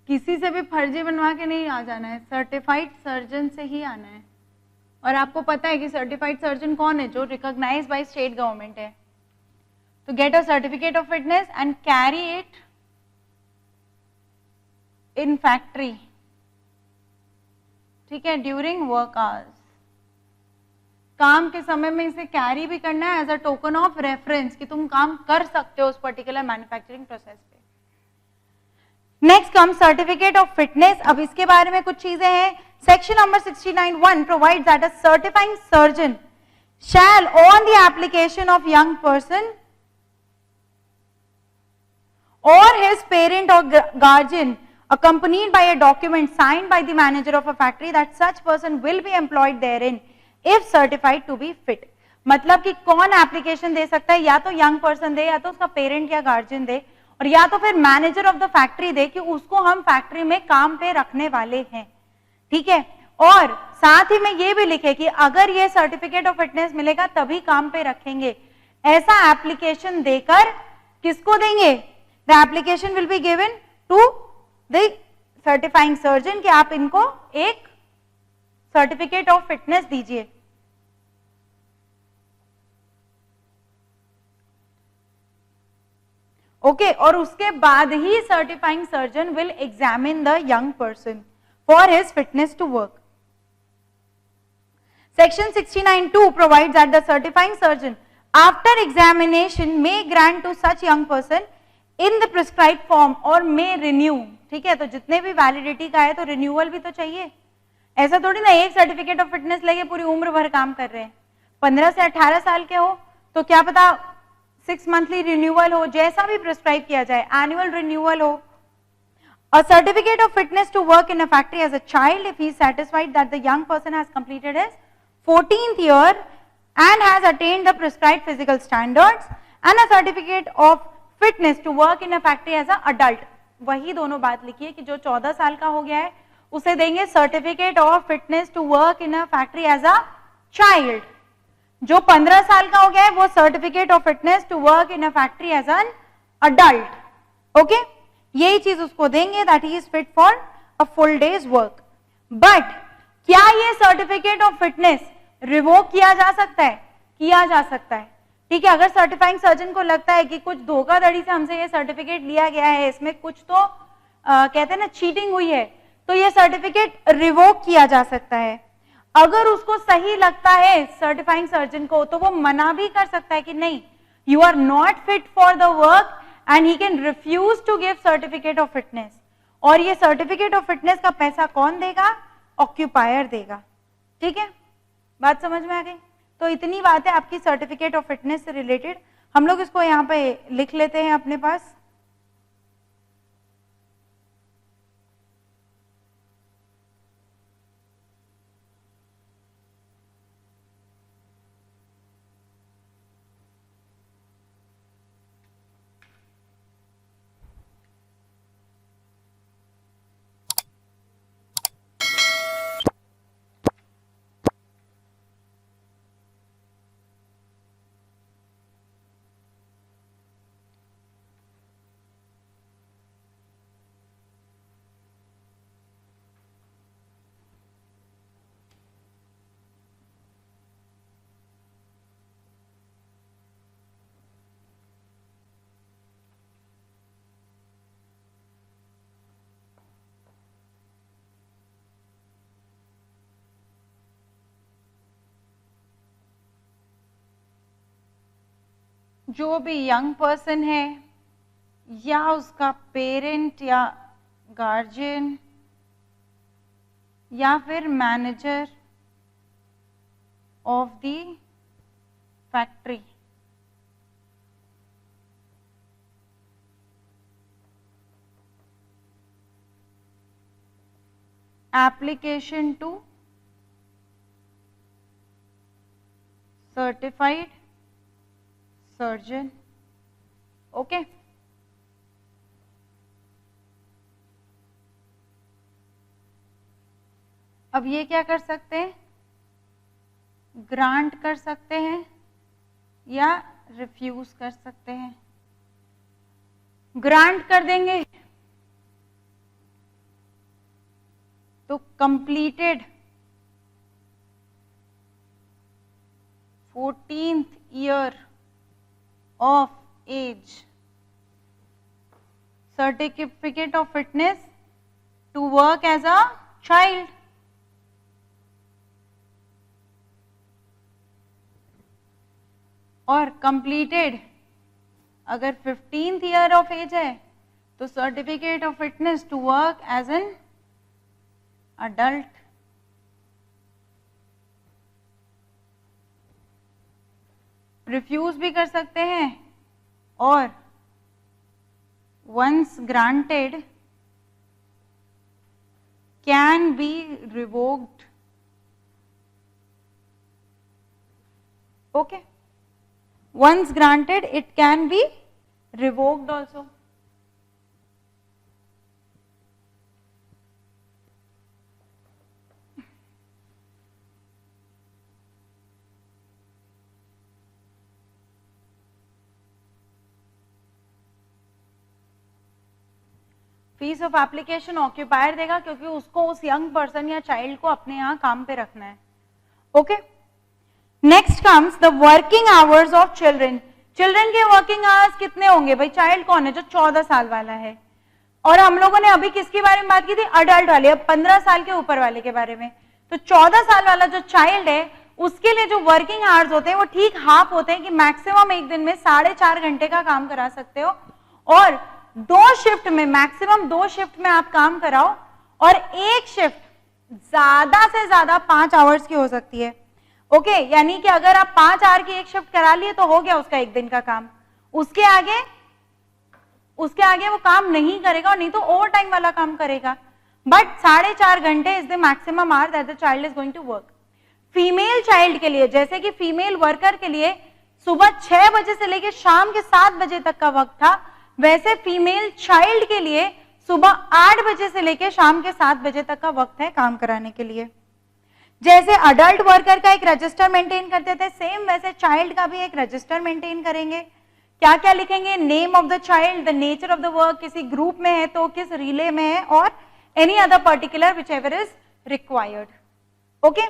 किसी से भी फर्जी बनवा के नहीं आ जाना है, सर्टिफाइड सर्जन से ही आना है। और आपको पता है कि सर्टिफाइड सर्जन कौन है, जो रिकॉग्नाइज्ड बाय स्टेट गवर्नमेंट है। तो get a certificate of fitness and carry it in factory, ठीक है, ड्यूरिंग वर्क आवर्स। काम के समय में इसे कैरी भी करना है as a token of reference कि तुम काम कर सकते हो उस पर्टिकुलर मैन्युफैक्चरिंग प्रोसेस पे। Next come certificate of fitness. अब इसके बारे में कुछ चीजें हैं। Section number 69(1) provides that a certifying surgeon shall on the application of young person or his parent or guardian accompanied by a document signed by the manager of a factory that such person will be employed therein if certified to be fit। मतलब कि कौन application दे सकता है, या तो young person दे, या तो उसका पेरेंट या गार्जियन दे, और या तो फिर मैनेजर ऑफ द फैक्ट्री दे कि उसको हम फैक्ट्री में काम पे रखने वाले हैं, ठीक है। और साथ ही में ये भी लिखे कि अगर ये सर्टिफिकेट ऑफ फिटनेस मिलेगा तभी काम पे रखेंगे। ऐसा एप्लीकेशन देकर किसको देंगे, the application will be given to the certifying surgeon कि आप इनको एक सर्टिफिकेट ऑफ फिटनेस दीजिए। ओके, और उसके बाद ही certifying surgeon will examine the young person for his fitness to work. Section 69(2) provides that the certifying surgeon after examination may grant to such young person in the prescribed form or may renew, ठीक है। तो जितने भी validity का है तो renewal भी तो चाहिए। ऐसा थोड़ी ना एक सर्टिफिकेट ऑफ फिटनेस लेके पूरी उम्र भर काम कर रहे हैं। 15 से 18 साल के हो तो क्या पता 6 मंथली रिन्यूअल हो, जैसा भी प्रिस्क्राइब किया जाए, एनुअल रिन्यूअल हो. A certificate of fitness to work in a factory as a child if he is satisfied that the young person has completed his 14th year and has attained the prescribed physical standards, and a certificate of fitness to work in a factory as an adult. वही दोनों बात लिखी है कि जो 14 साल का हो गया है उसे देंगे certificate of fitness to work in a factory as a child. जो 15 साल का हो गया है वो certificate of fitness to work in a factory as an adult. Okay, यही चीज उसको देंगे that he is fit for a full day's work. But क्या ये सर्टिफिकेट ऑफ फिटनेस रिवोक किया जा सकता है? किया जा सकता है. ठीक है, अगर सर्टिफाइंग सर्जन को लगता है कि कुछ धोखाधड़ी से हमसे ये सर्टिफिकेट लिया गया है, इसमें कुछ तो कहते हैं ना चीटिंग हुई है, तो ये सर्टिफिकेट रिवोक किया जा सकता है. अगर उसको सही लगता है सर्टिफाइंग सर्जन को तो वो मना भी कर सकता है कि नहीं, you are not fit for the work, and he can refuse to give certificate of fitness. और ये सर्टिफिकेट ऑफ फिटनेस का पैसा कौन देगा? ऑक्यूपायर देगा. ठीक है, बात समझ में आ गई? तो इतनी बात है आपकी सर्टिफिकेट ऑफ फिटनेस से रिलेटेड. हम लोग इसको यहाँ पे लिख लेते हैं अपने पास. जो भी यंग पर्सन है या उसका पेरेंट या गार्जियन या फिर manager of the factory application to certified surgeon. Okay, अब ये क्या कर सकते हैं? ग्रांट कर सकते हैं या रिफ्यूज कर सकते हैं. ग्रांट कर देंगे तो completed 14th year of age, certificate of fitness to work as a child. और completed अगर 15th year of age है तो certificate of fitness to work as an adult. Refuse भी कर सकते हैं और once granted can be revoked. Okay, once granted it can be revoked also. Fees of application occupier देगा क्योंकि उसको उस यंग पर्सन या चाइल्ड को अपने यहाँ काम पे रखना है. Okay, next comes the working hours of children. Children के वर्किंग आवर्स कितने होंगे भाई? चाइल्ड कौन है? जो 14 साल वाला है. और हम लोगों ने अभी किसके बारे में बात की थी? अडल्ट वाले. अब 15 साल के ऊपर वाले के बारे में. तो 14 साल वाला जो चाइल्ड है उसके लिए जो वर्किंग आवर्स होते हैं वो ठीक हाफ होते हैं कि मैक्सिमम एक दिन में 4.5 घंटे का काम करा सकते हो और 2 शिफ्ट में, मैक्सिमम 2 शिफ्ट में आप काम कराओ और एक शिफ्ट ज्यादा से ज्यादा 5 आवर्स की हो सकती है. ओके, यानी कि अगर आप 5 आवर की एक शिफ्ट करा लिए तो हो गया उसका एक दिन का काम. उसके आगे वो काम नहीं करेगा, और नहीं तो ओवर टाइम वाला काम करेगा, बट 4.5 घंटे is the maximum hour that the child is going to work. Female child के लिए, जैसे कि फीमेल वर्कर के लिए सुबह 6 बजे से लेकर शाम के 7 बजे तक का वक्त था, वैसे फीमेल चाइल्ड के लिए सुबह 8 बजे से लेकर शाम के 7 बजे तक का वक्त है काम कराने के लिए। जैसे अडल्ट वर्कर का एक रजिस्टर मेंटेन करते थे, सेम वैसे चाइल्ड का भी एक रजिस्टर मेंटेन करेंगे। क्या क्या लिखेंगे? Name of the child, the nature of the work, किसी ग्रुप में है तो किस रिले में है, और any other particular which ever is required. Okay,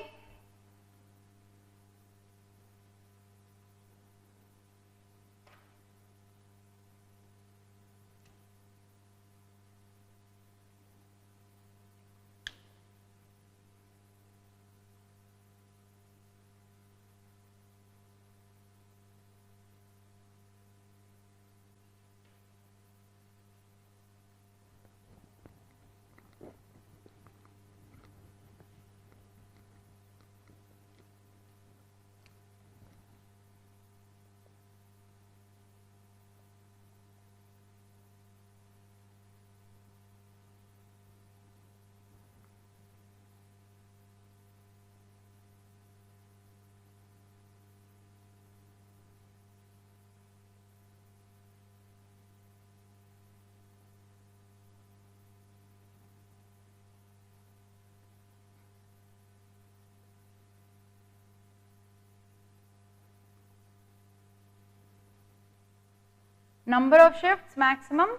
number of shifts maximum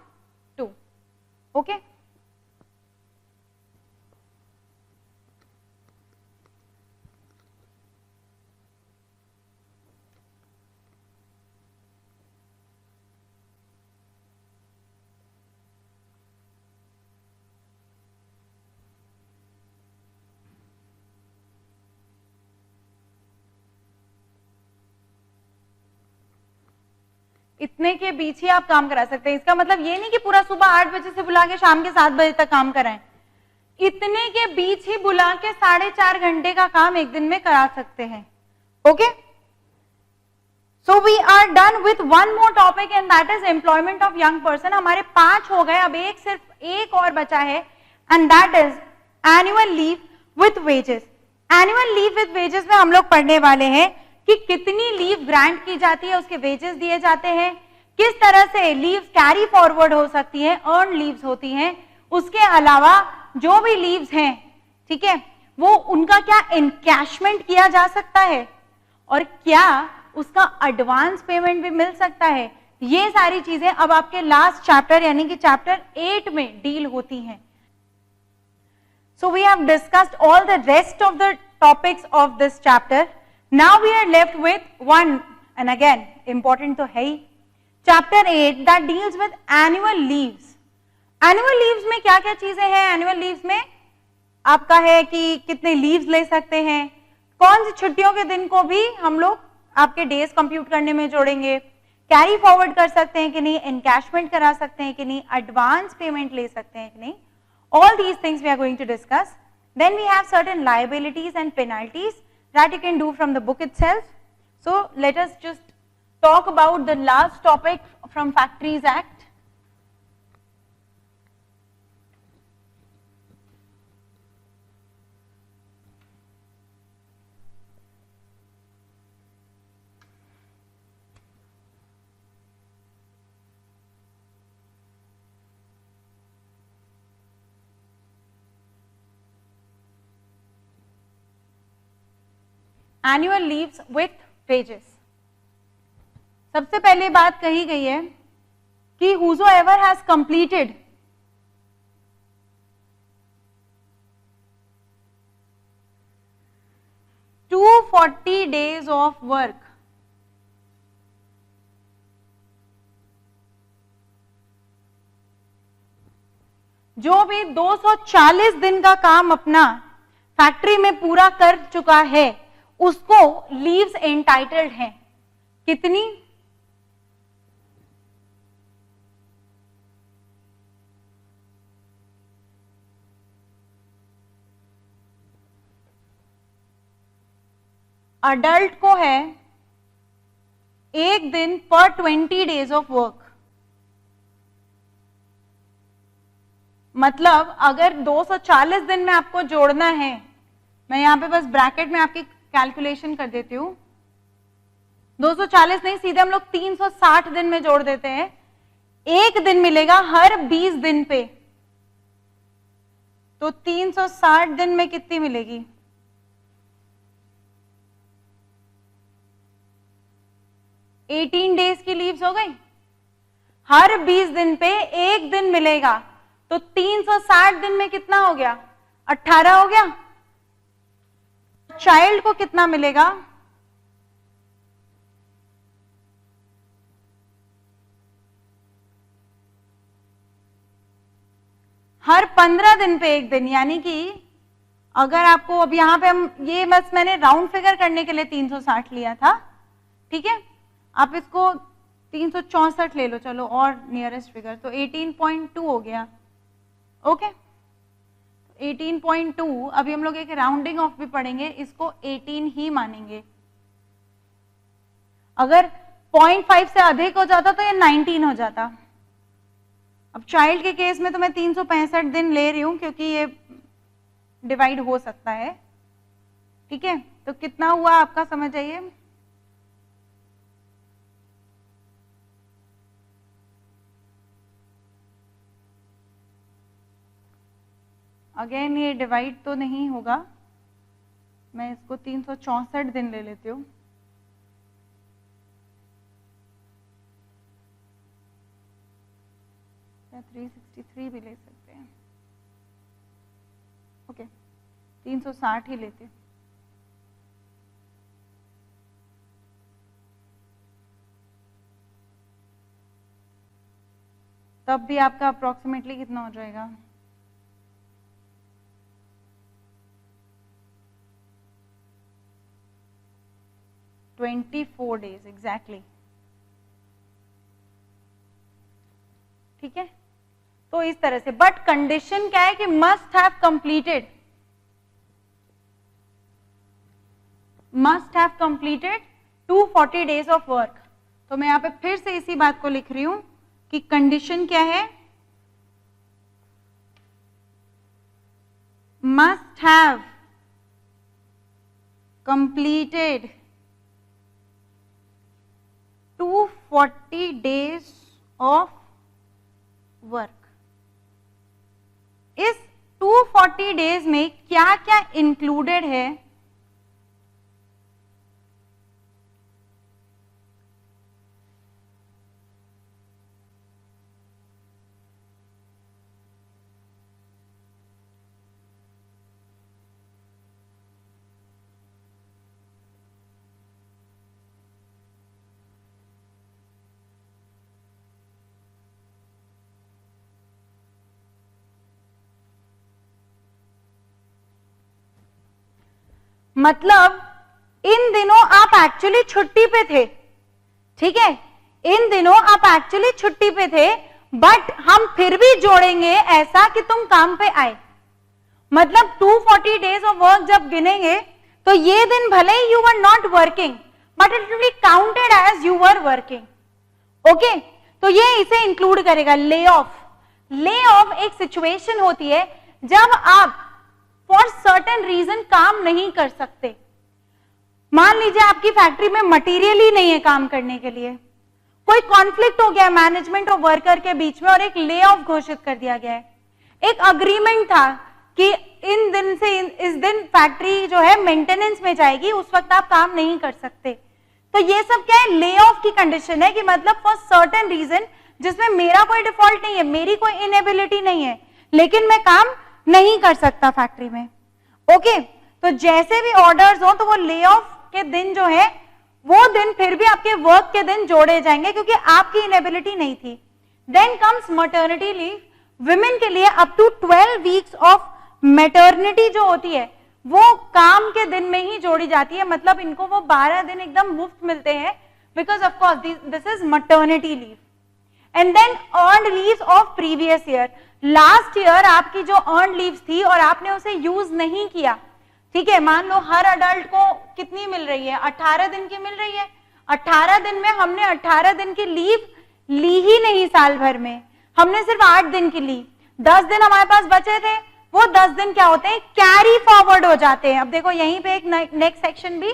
2. Okay, इतने के बीच ही आप काम करा सकते हैं। इसका मतलब ये नहीं कि पूरा सुबह 8 बजे से बुला के शाम के 7 बजे तक काम कराएं, इतने के बीच ही बुला के 4.5 घंटे का काम एक दिन में करा सकते हैं। Okay, so we are done with one more topic and that is employment of young person. हमारे 5 हो गए, अब सिर्फ एक और बचा है and that is annual leave with wages. Annual leave with wages में हम लोग पढ़ने वाले हैं कि कितनी लीव ग्रांट की जाती है, उसके वेजेस दिए जाते हैं, किस तरह से लीव्स कैरी फॉरवर्ड हो सकती हैं, अर्न लीव्स होती हैं, उसके अलावा जो भी लीव्स हैं, ठीक है, वो उनका क्या एनकैशमेंट किया जा सकता है और क्या उसका एडवांस पेमेंट भी मिल सकता है। ये सारी चीजें अब आपके लास्ट चैप्टर यानी कि चैप्टर 8 में डील होती हैं। So we have discussed all the rest of the topics of this chapter. Now we are left with one, and again important तो है ही, chapter 8 that deals with annual leaves. Annual leaves में क्या क्या चीजें हैं? Annual leaves में आपका है कि कितने leaves ले सकते हैं, कौन सी छुट्टियों के दिन को भी हम लोग आपके डेज कंप्यूट करने में जोड़ेंगे, कैरी फॉरवर्ड कर सकते हैं कि नहीं, एनकैशमेंट करा सकते हैं कि नहीं, एडवांस पेमेंट ले सकते हैं कि नहीं, all these things we are going to discuss. Then we have certain liabilities and penalties that you can do from the book itself. So let us just talk about the last topic from Factories Act. Annual leaves with wages. सबसे पहले बात कही गई है कि whosoever has completed 240 days of work, जो भी 240 दिन का काम अपना फैक्ट्री में पूरा कर चुका है उसको लीव्स एंटाइटल्ड हैं। कितनी? 'अडल्ट को है एक दिन पर 20 डेज ऑफ वर्क। मतलब अगर 240 दिन में आपको जोड़ना है, मैं यहां पे बस ब्रैकेट में आपकी कैलकुलेशन कर देती हूं, 240 नहीं, सीधे हम लोग 360 दिन में जोड़ देते हैं। एक दिन मिलेगा हर 20 दिन पे, तो 360 दिन में कितनी मिलेगी? एटीन डेज की लीव्स हो गई। हर 20 दिन पे एक दिन मिलेगा, तो 360 दिन में कितना हो गया? 18 हो गया। चाइल्ड को कितना मिलेगा? हर 15 दिन पे एक दिन, यानी कि अगर आपको, अब यहां पे हम ये बस मैंने राउंड फिगर करने के लिए 360 लिया था, ठीक है, आप इसको 364 ले लो, चलो और नियरेस्ट फिगर, तो 18.2 हो गया। ओके, 18.2। अभी हम लोग एक राउंडिंग ऑफ भी पढ़ेंगे, इसको 18 ही मानेंगे। अगर 0.5 से अधिक हो जाता तो ये 19 हो जाता। अब चाइल्ड के केस में तो मैं 365 दिन ले रही हूं क्योंकि ये डिवाइड हो सकता है, ठीक है। तो कितना हुआ आपका, समझ आइए, अगेन ये डिवाइड तो नहीं होगा, मैं इसको 364 दिन ले लेती हूँ। या 363 भी ले सकते हैं, ओके 360 ही लेते हैं। तब भी आपका अप्रोक्सीमेटली कितना हो जाएगा? $24 days एग्जैक्टली, ठीक है। तो इस तरह से, बट कंडीशन क्या है कि must have completed 240 days of work. तो मैं यहां पे फिर से इसी बात को लिख रही हूं कि कंडीशन क्या है, must have completed 240 days of work. इस 240 डेज में क्या क्या इंक्लूडेड है? मतलब इन दिनों आप एक्चुअली छुट्टी पे थे, ठीक है, इन दिनों आप एक्चुअली छुट्टी पे थे, बट हम फिर भी जोड़ेंगे ऐसा कि तुम काम पे आए। मतलब 240 डेज ऑफ वर्क जब गिनेंगे तो ये दिन भले ही you were not working, but it will be counted as you were working. Okay, तो ये इसे इंक्लूड करेगा। ले ऑफ, ले ऑफ एक सिचुएशन होती है जब आप फॉर सर्टेन रीजन काम नहीं कर सकते। मान लीजिए आपकी फैक्ट्री में मटेरियल ही नहीं है काम करने के लिए, कोई कॉन्फ्लिक्ट हो गया मैनेजमेंट और वर्कर के बीच में और एक ले ऑफ घोषित कर दिया गया है। एक अग्रीमेंट था कि इन दिन से इस दिन फैक्ट्री जो है मेंटेनेंस में जाएगी, उस वक्त आप काम नहीं कर सकते। तो ये सब क्या है? ले ऑफ की कंडीशन है कि मतलब फॉर सर्टेन रीजन जिसमें मेरा कोई डिफॉल्ट नहीं है, मेरी कोई इनएबिलिटी नहीं है, लेकिन मैं काम नहीं कर सकता फैक्ट्री में। ओके, तो जैसे भी ऑर्डर्स हो तो वो ले ऑफ के दिन जो है वो दिन फिर भी आपके वर्क के दिन जोड़े जाएंगे क्योंकि आपकी इनएबिलिटी नहीं थी। Then comes maternity leave. Women के लिए up to 12 weeks of maternity जो होती है वो काम के दिन में ही जोड़ी जाती है। मतलब इनको वो 12 दिन एकदम मुफ्त मिलते हैं because of course this is maternity leave. And then earned leaves of previous year. Last year आपकी जो अर्न्ड लीव्स थी और आपने उसे यूज नहीं किया, ठीक है, मान लो हर अडल्ट को कितनी मिल रही है? 18 दिन की मिल रही है। 18 दिन में हमने 18 दिन की लीव ली ही नहीं साल भर में, हमने सिर्फ 8 दिन की ली। 10 दिन हमारे पास बचे थे, वो 10 दिन क्या होते हैं, कैरी फॉरवर्ड हो जाते हैं। अब देखो यहीं पे एक नेक्स्ट सेक्शन भी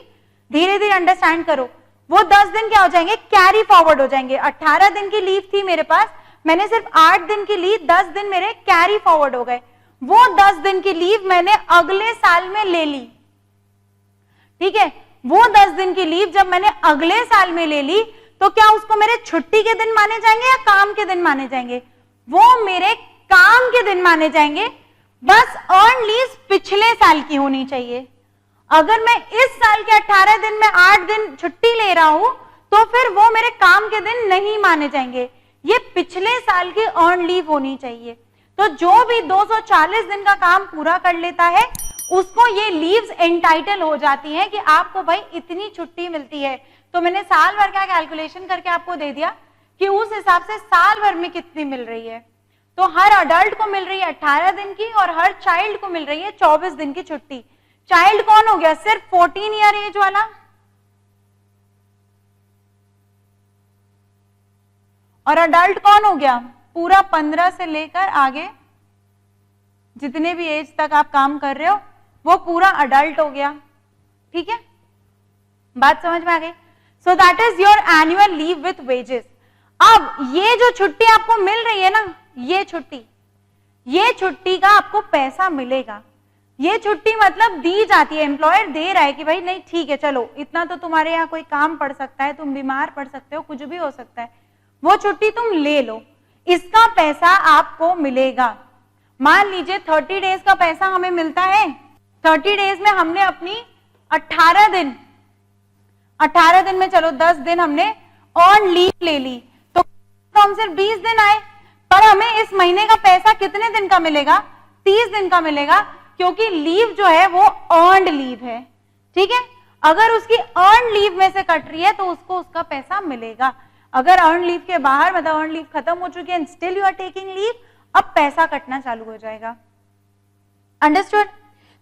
धीरे धीरे अंडरस्टैंड करो। वो 10 दिन क्या हो जाएंगे, कैरी फॉरवर्ड हो जाएंगे। 18 दिन की लीव थी मेरे पास, मैंने सिर्फ 8 दिन की ली, 10 दिन मेरे कैरी फॉरवर्ड हो गए। वो 10 दिन की लीव मैंने अगले साल में ले ली, ठीक है। वो 10 दिन की लीव जब मैंने अगले साल में ले ली तो क्या उसको मेरे छुट्टी के दिन माने जाएंगे या काम के दिन माने जाएंगे? वो मेरे काम के दिन माने जाएंगे। बस अर्न लीव पिछले साल की होनी चाहिए। अगर मैं इस साल के 18 दिन में 8 दिन छुट्टी ले रहा हूं तो फिर वो मेरे काम के दिन नहीं माने जाएंगे, ये पिछले साल की अर्न लीव होनी चाहिए। तो जो भी 240 दिन का काम पूरा कर लेता है उसको ये लीव्स एंटाइटल हो जाती हैं कि आपको भाई इतनी छुट्टी मिलती है। तो मैंने साल भर का कैलकुलेशन करके आपको दे दिया कि उस हिसाब से साल भर में कितनी मिल रही है। तो हर अडल्ट को मिल रही है 18 दिन की और हर चाइल्ड को मिल रही है 24 दिन की छुट्टी। चाइल्ड कौन हो गया, सिर्फ 14 ईयर एज वाला, और अडल्ट कौन हो गया, पूरा 15 से लेकर आगे जितने भी एज तक आप काम कर रहे हो वो पूरा अडल्ट हो गया, ठीक है। बात समझ में आ गई? So that is your annual leave with wages. अब ये जो छुट्टी आपको मिल रही है ना, ये छुट्टी का आपको पैसा मिलेगा। ये छुट्टी मतलब दी जाती है, एम्प्लॉयर दे रहा है कि भाई नहीं ठीक है चलो इतना तो तुम्हारे यहाँ कोई काम पड़ सकता है, तुम बीमार पड़ सकते हो, कुछ भी हो सकता है, वो छुट्टी तुम ले लो, इसका पैसा आपको मिलेगा। मान लीजिए 30 डेज का पैसा हमें मिलता है, 30 डेज में हमने अपनी 18 दिन में चलो 10 दिन हमने ऑन लीव ले ली तो हम सिर्फ 20 दिन आए, पर हमें इस महीने का पैसा कितने दिन का मिलेगा, 30 दिन का मिलेगा, क्योंकि लीव जो है वो अर्नड लीव है, ठीक है। अगर उसकी अर्न लीव में से कट रही है तो उसको उसका पैसा मिलेगा। अगर अर्न लीव के बाहर मतलब अर्न लीव खत्म हो चुकी है and still you are taking leave, अब पैसा कटना चालू हो जाएगा। अंडरस्टूड?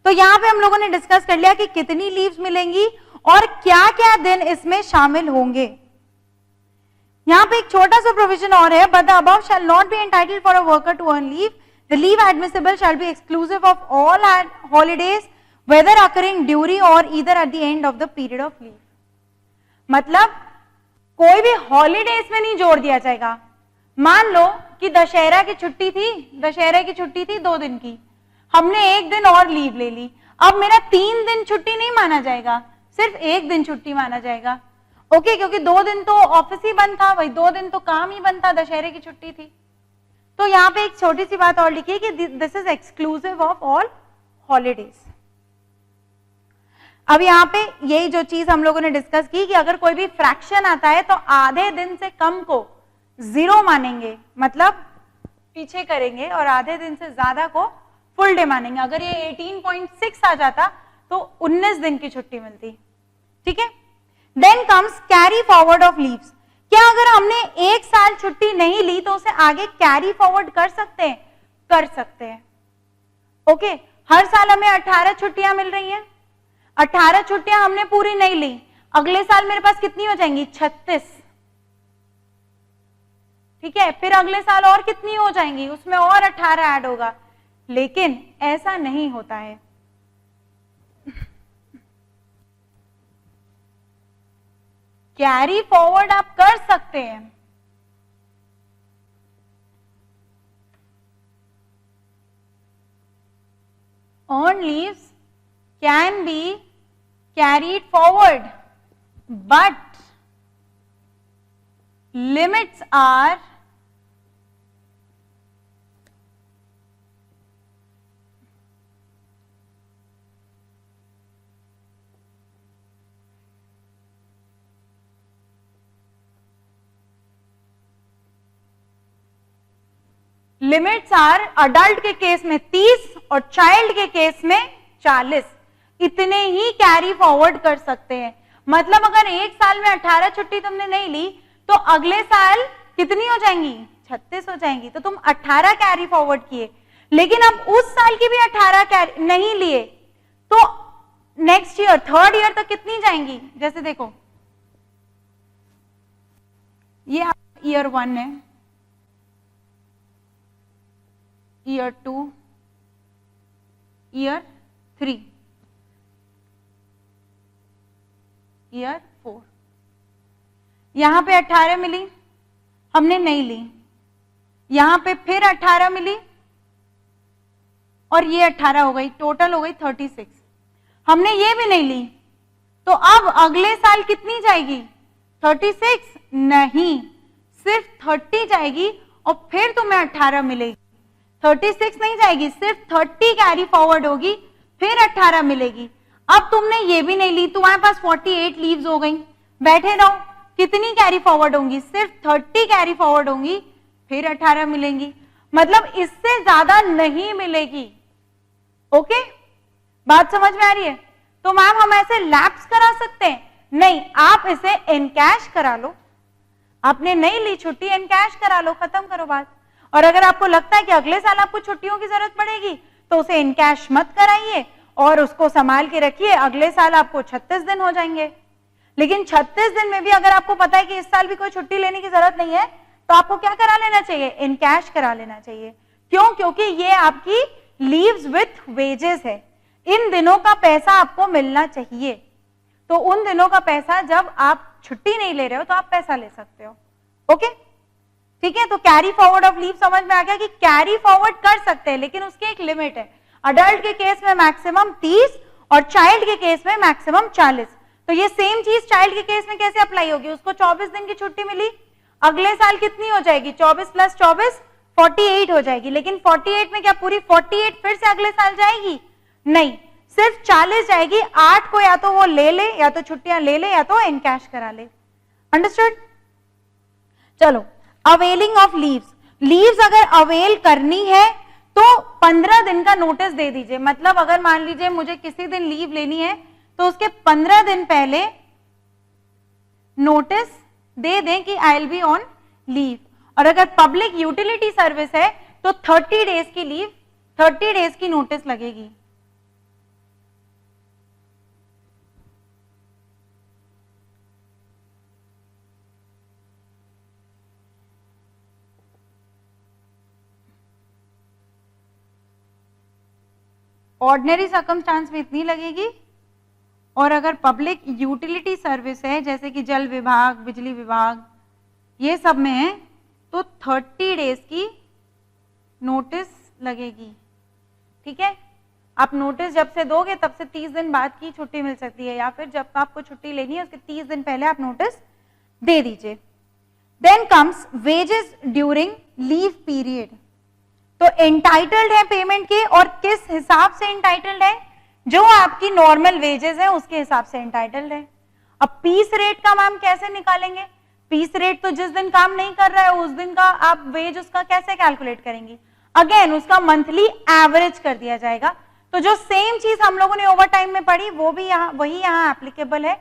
तो यहां पे हम लोगों ने डिस्कस कर लिया कि कितनी लीव्स मिलेंगी और क्या क्या दिन इसमें शामिल होंगे। यहां पे एक छोटा सा प्रोविजन और है, but the above shall not be entitled for a worker to earn leave. The leave admissible shall be exclusive of all holidays whether occurring during or either at the end of the period of leave. मतलब कोई भी holidays में नहीं जोड़ दिया जाएगा। मान लो कि दशहरा की छुट्टी थी 2 दिन की, हमने 1 दिन और लीव ले ली, अब मेरा 3 दिन छुट्टी नहीं माना जाएगा, सिर्फ 1 दिन छुट्टी माना जाएगा, ओके। क्योंकि 2 दिन तो ऑफिस ही बंद था, वही 2 दिन तो काम ही बंद था, दशहरे की छुट्टी थी। तो यहाँ पे एक छोटी सी बात और लिखी कि this is exclusive of all holidays. अब यहाँ पे यही जो चीज हम लोगों ने डिस्कस की कि अगर कोई भी फ्रैक्शन आता है तो आधे दिन से कम को 0 मानेंगे, मतलब पीछे करेंगे, और आधे दिन से ज्यादा को फुल डे मानेंगे। अगर ये 18.6 आ जाता तो 19 दिन की छुट्टी मिलती, ठीक है। Then comes carry forward of leaves. क्या अगर हमने 1 साल छुट्टी नहीं ली तो उसे आगे कैरी फॉरवर्ड कर सकते हैं? कर सकते हैं, ओके। हर साल हमें 18 छुट्टियां मिल रही हैं, 18 छुट्टियां हमने पूरी नहीं ली, अगले साल मेरे पास कितनी हो जाएंगी, 36, ठीक है। फिर अगले साल और कितनी हो जाएंगी, उसमें और 18 ऐड होगा। लेकिन ऐसा नहीं होता है। कैरी फॉरवर्ड आप कर सकते हैं, earn leaves can be carried forward, but limits are adult के केस में 30 और चाइल्ड के केस में 40, इतने ही कैरी फॉरवर्ड कर सकते हैं। मतलब अगर 1 साल में 18 छुट्टी तुमने नहीं ली तो अगले साल कितनी हो जाएंगी, 36 हो जाएंगी। तो तुम 18 कैरी फॉरवर्ड किए, लेकिन अब उस साल की भी 18 कैरी नहीं लिए तो नेक्स्ट ईयर 3rd ईयर तक कितनी जाएंगी, जैसे देखो ये आपका ईयर 1 है, ईयर 2, ईयर 3, ईयर 4। यहां पे 18 मिली, हमने नहीं ली। यहां पे फिर 18 मिली और ये 18 हो गई, टोटल हो गई 36। हमने ये भी नहीं ली, तो अब अगले साल कितनी जाएगी? 36 नहीं, सिर्फ 30 जाएगी और फिर तुम्हें 18 मिलेगी। 36 नहीं जाएगी, सिर्फ 30 कैरी फॉरवर्ड होगी, फिर 18 मिलेगी। अब तुमने ये भी नहीं ली, तुम्हारे पास 48 लीव्स हो गई। बैठे रहो, कितनी कैरी फॉरवर्ड होंगी? सिर्फ 30 कैरी फॉरवर्ड होंगी, फिर 18 मिलेंगी। मतलब इससे ज्यादा नहीं मिलेगी। ओके, बात समझ में आ रही है? तो मैम हम ऐसे लैप्स करा सकते हैं? नहीं, आप इसे एनकैश करा लो। आपने नहीं ली छुट्टी, एनकैश करा लो, खत्म करो बात। और अगर आपको लगता है कि अगले साल आपको छुट्टियों की जरूरत पड़ेगी तो उसे इनकैश मत कराइए और उसको संभाल के रखिए, अगले साल आपको 36 दिन हो जाएंगे। लेकिन 36 दिन में भी अगर आपको पता है कि इस साल भी कोई छुट्टी लेने की जरूरत नहीं है तो आपको क्या करा लेना चाहिए? इनकैश करा लेना चाहिए। क्यों? क्योंकि ये आपकी लीव्स विथ वेजेस है, इन दिनों का पैसा आपको मिलना चाहिए। तो उन दिनों का पैसा जब आप छुट्टी नहीं ले रहे हो तो आप पैसा ले सकते हो। ओके, ठीक है। तो कैरी फॉरवर्ड ऑफ लीव समझ में आ गया कि कैरी फॉरवर्ड कर सकते हैं, लेकिन उसकी एक लिमिट है। अडल्ट के केस में मैक्सिमम 30 और चाइल्ड के केस में मैक्सिमम 40। तो ये सेम चीज चाइल्ड के केस में कैसे अप्लाई होगी? उसको 24 दिन की छुट्टी मिली, अगले साल कितनी हो जाएगी? 24 + 24 48 हो जाएगी। लेकिन 48 में क्या पूरी 48 फिर से अगले साल जाएगी? नहीं, सिर्फ 40 जाएगी। 8 को या तो वो ले ले, या तो छुट्टियां ले ले, या तो इनकैश करा ले। अंडरस्टूड? चलो, अवेलिंग ऑफ लीव्स। लीव्स अगर अवेल करनी है तो 15 दिन का नोटिस दे दीजिए। मतलब अगर मान लीजिए मुझे किसी दिन लीव लेनी है तो उसके 15 दिन पहले नोटिस दे दें कि I will be on leave. और अगर पब्लिक यूटिलिटी सर्विस है तो 30 डेज की लीव, 30 डेज की नोटिस लगेगी। ऑर्डिनरी सर्कमस्टांस में इतनी लगेगी, और अगर पब्लिक यूटिलिटी सर्विस है जैसे कि जल विभाग, बिजली विभाग, ये सब में है तो 30 डेज की नोटिस लगेगी। ठीक है, आप नोटिस जब से दोगे तब से 30 दिन बाद की छुट्टी मिल सकती है, या फिर जब आपको छुट्टी लेनी है उसके 30 दिन पहले आप नोटिस दे दीजिए। Then comes wages during leave period. तो एंटाइटल्ड है पेमेंट के, और किस हिसाब से एंटाइटल्ड है? जो आपकी नॉर्मल वेजेस है उसके हिसाब से एंटाइटल्ड है। अब पीस रेट का मैम कैसे निकालेंगे? पीस रेट तो जिस दिन काम नहीं कर रहा है उस दिन का आप वेज उसका कैसे कैलकुलेट करेंगे? अगेन उसका मंथली एवरेज कर दिया जाएगा। तो जो सेम चीज हम लोगों ने ओवर टाइम में पढ़ी वो भी वही यहाँ एप्लीकेबल है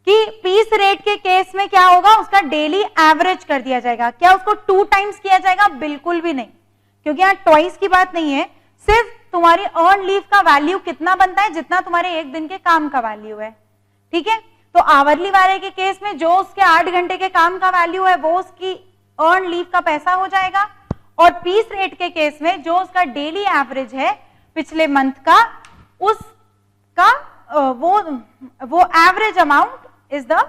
कि पीस रेट के केस में क्या होगा? उसका डेली एवरेज कर दिया जाएगा। क्या उसको 2 टाइम्स किया जाएगा? बिल्कुल भी नहीं, क्योंकि यहाँ ट्वाइस की बात नहीं है। सिर्फ तुम्हारी अर्न लीव का वैल्यू कितना बनता है? जितना तुम्हारे एक दिन के काम का वैल्यू है। ठीक है, तो आवरली वाले के केस में जो उसके 8 घंटे के काम का वैल्यू है वो उसकी अर्न लीव का पैसा हो जाएगा, और पीस रेट के केस में जो उसका डेली एवरेज है पिछले मंथ का, उसका वो average amount is the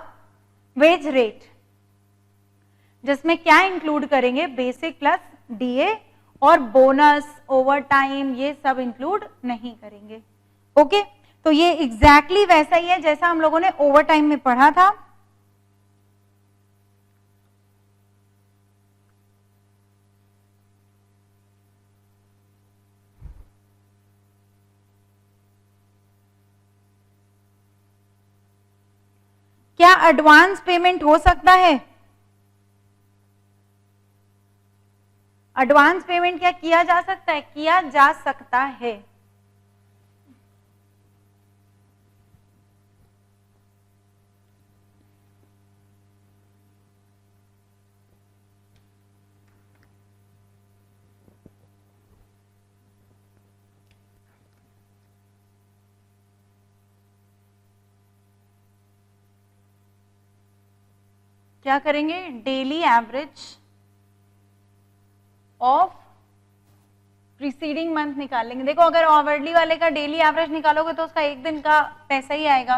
wage rate, जिसमें क्या इंक्लूड करेंगे? बेसिक प्लस डीए, और बोनस, ओवर टाइम, ये सब इंक्लूड नहीं करेंगे। ओके, तो ये एग्जैक्टली वैसा ही है जैसा हम लोगों ने ओवर टाइम में पढ़ा था। क्या एडवांस पेमेंट हो सकता है? एडवांस पेमेंट क्या किया जा सकता है? किया जा सकता है। क्या करेंगे, daily average of preceding month निकालेंगे। देखो अगर आवरली वाले का डेली एवरेज निकालोगे तो उसका एक दिन का पैसा ही आएगा,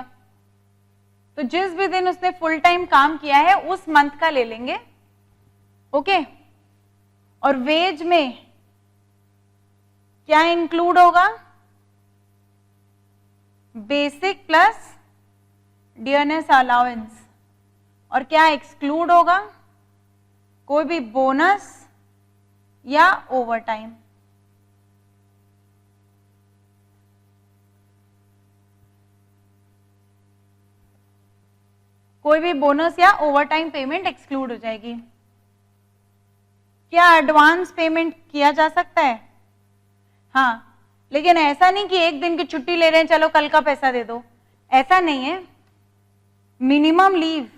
तो जिस भी दिन उसने फुल टाइम काम किया है उस मंथ का ले लेंगे, ओके। और वेज में क्या इंक्लूड होगा, बेसिक प्लस डियरनेस अलाउंस, और क्या एक्सक्लूड होगा, कोई भी बोनस या ओवर टाइम। कोई भी बोनस या ओवर टाइम पेमेंट एक्सक्लूड हो जाएगी। क्या एडवांस पेमेंट किया जा सकता है, हाँ, लेकिन ऐसा नहीं कि एक दिन की छुट्टी ले रहे हैं चलो कल का पैसा दे दो, ऐसा नहीं है। मिनिमम लीव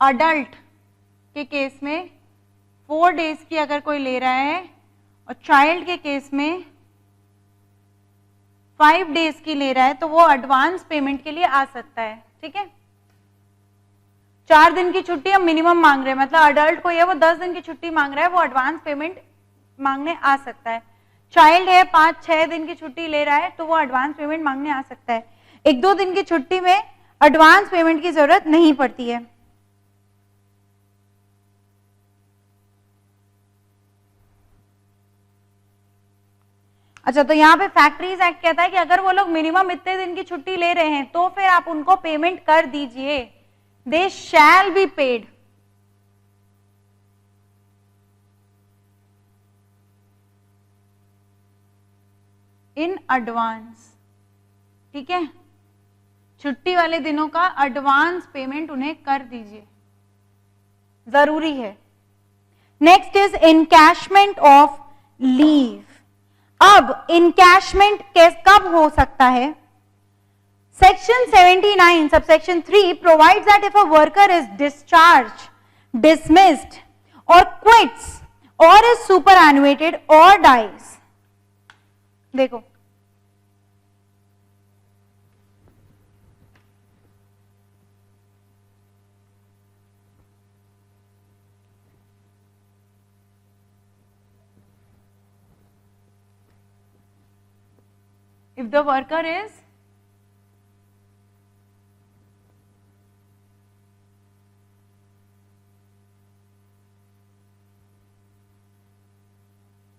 अडल्ट के केस में 4 डेज की अगर कोई ले रहा है और चाइल्ड के केस में 5 डेज की ले रहा है तो वो एडवांस पेमेंट के लिए आ सकता है, ठीक है। 4 दिन की छुट्टी हम मिनिमम मांग रहे हैं, मतलब अडल्ट को ये वो 10 दिन की छुट्टी मांग रहा है, वो एडवांस पेमेंट मांगने आ सकता है। चाइल्ड है 5-6 दिन की छुट्टी ले रहा है तो वो एडवांस पेमेंट मांगने आ सकता है। 1-2 दिन की छुट्टी में एडवांस पेमेंट की जरूरत नहीं पड़ती है। अच्छा, तो यहाँ पे फैक्ट्रीज एक्ट कहता है कि अगर वो लोग मिनिमम इतने दिन की छुट्टी ले रहे हैं तो फिर आप उनको पेमेंट कर दीजिए, they shall be paid. In advance, ठीक है, छुट्टी वाले दिनों का एडवांस पेमेंट उन्हें कर दीजिए, जरूरी है। Next is encashment of leave. अब इनकैशमेंट कब हो सकता है, section 79 subsection 3 provides that if a worker is discharge, dismissed or quits or is superannuated or dies। देखो if the worker is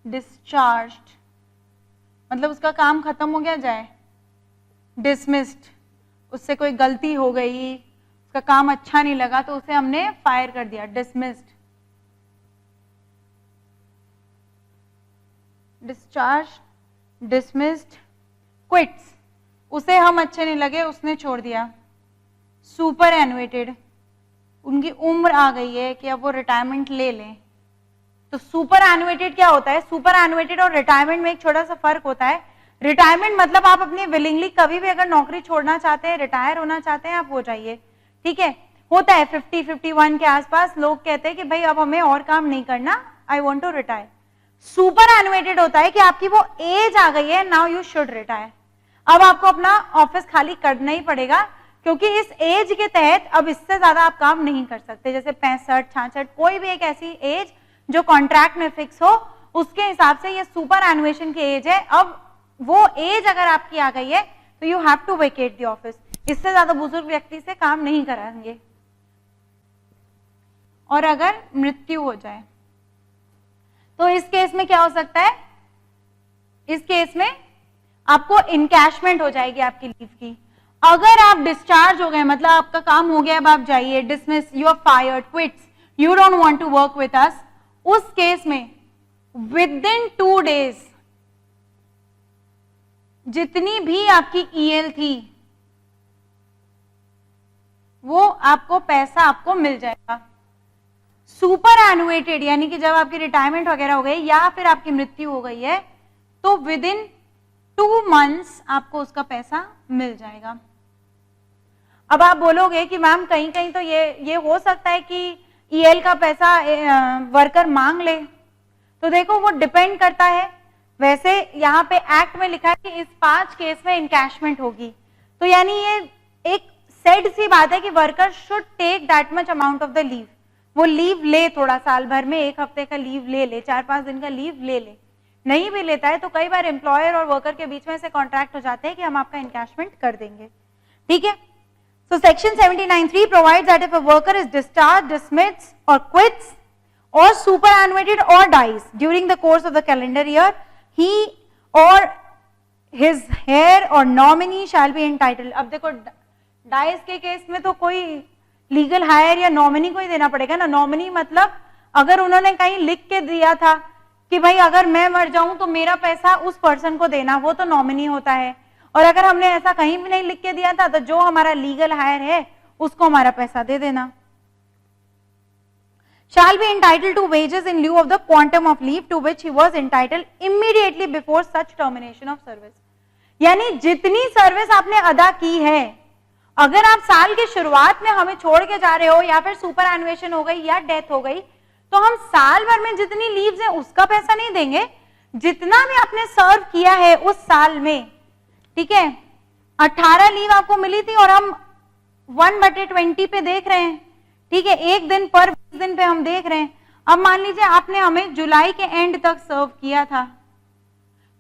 discharged, मतलब उसका काम खत्म हो गया जाए, dismissed, उससे कोई गलती हो गई, उसका काम अच्छा नहीं लगा तो उसे हमने फायर कर दिया, dismissed। discharged, dismissed, quits, उसे हम अच्छे नहीं लगे उसने छोड़ दिया। सुपर एनुएटेड, उनकी उम्र आ गई है कि अब वो रिटायरमेंट ले लें। तो सुपर एनुएटेड क्या होता है, सुपर एनुएटेड और रिटायरमेंट में एक छोटा सा फर्क होता है। रिटायरमेंट मतलब आप अपनी विलिंगली कभी भी अगर नौकरी छोड़ना चाहते हैं, रिटायर होना चाहते हैं, आप हो जाइए, ठीक है। होता है 50-51 के आसपास लोग कहते हैं कि भाई अब हमें और काम नहीं करना, I want to retire. Superannuated होता है कि आपकी वो एज आ गई है, नाउ यू शुड रिटायर, अब आपको अपना ऑफिस खाली करना ही पड़ेगा, क्योंकि इस एज के तहत अब इससे ज्यादा आप काम नहीं कर सकते। जैसे 65-66, कोई भी एक ऐसी एज जो कॉन्ट्रैक्ट में फिक्स हो, उसके हिसाब से ये सुपर एनुएशन की एज है। अब वो एज अगर आपकी आ गई है तो you have to vacate the office, इससे ज्यादा बुजुर्ग व्यक्ति से काम नहीं कराएंगे। और अगर मृत्यु हो जाए तो इस केस में क्या हो सकता है, इस केस में आपको इनकैशमेंट हो जाएगी आपकी लीव की। अगर आप डिस्चार्ज हो गए, मतलब आपका काम हो गया, अब आप जाइए, dismiss, you are fired, quits, you don't want to work with us, उस केस में विद इन 2 डेज जितनी भी आपकी ईएल थी वो आपको पैसा आपको मिल जाएगा। सुपर एनुएटेड यानी कि जब आपकी रिटायरमेंट वगैरह हो गई या फिर आपकी मृत्यु हो गई है तो विद इन 2 मंथ्स आपको उसका पैसा मिल जाएगा। अब आप बोलोगे कि मैम कहीं कहीं तो ये हो सकता है कि ईएल का पैसा वर्कर मांग ले, तो देखो वो डिपेंड करता है। वैसे यहाँ पे एक्ट में लिखा है कि इस 5 केस में इनकैशमेंट होगी, तो यानी ये एक सेड सी बात है कि worker should take that much amount of the leave, वो लीव ले, थोड़ा साल भर में 1 हफ्ते का लीव ले 4-5 दिन का लीव ले। नहीं भी लेता है तो कई बार एम्प्लॉयर और वर्कर के बीच में से कॉन्ट्रैक्ट हो जाते हैं कि हम आपका एनकैशमेंट कर देंगे, ठीक है। So section 79(3) provides that if a worker is discharge, dismissed और quits or superannuated or dies during the course of the calendar year, he or his heir or nominee shall be entitled। अब देखो dice के case में तो कोई legal higher या nominee को ही देना पड़ेगा ना। नॉमिनी मतलब अगर उन्होंने कहीं लिख के दिया था कि भाई अगर मैं मर जाऊं तो मेरा पैसा उस पर्सन को देना, वो तो नॉमिनी होता है। और अगर हमने ऐसा कहीं भी नहीं लिख के दिया था तो जो हमारा लीगल हायर है उसको हमारा पैसा दे देना। shall be entitled to wages in lieu of the quantum of leave to which he was entitled immediately before such termination of service। यानी जितनी सर्विस आपने अदा की है, अगर आप साल की शुरुआत में हमें छोड़ के जा रहे हो या फिर सुपर एनुएशन हो गई या डेथ हो गई, तो हम साल भर में जितनी लीव्स है उसका पैसा नहीं देंगे, जितना भी आपने सर्व किया है उस साल में, ठीक है। 18 लीव आपको मिली थी और हम 1/20 पे देख रहे हैं, ठीक है, 1 दिन पर 20 दिन पे हम देख रहे हैं। अब मान लीजिए आपने हमें जुलाई के एंड तक सर्व किया था,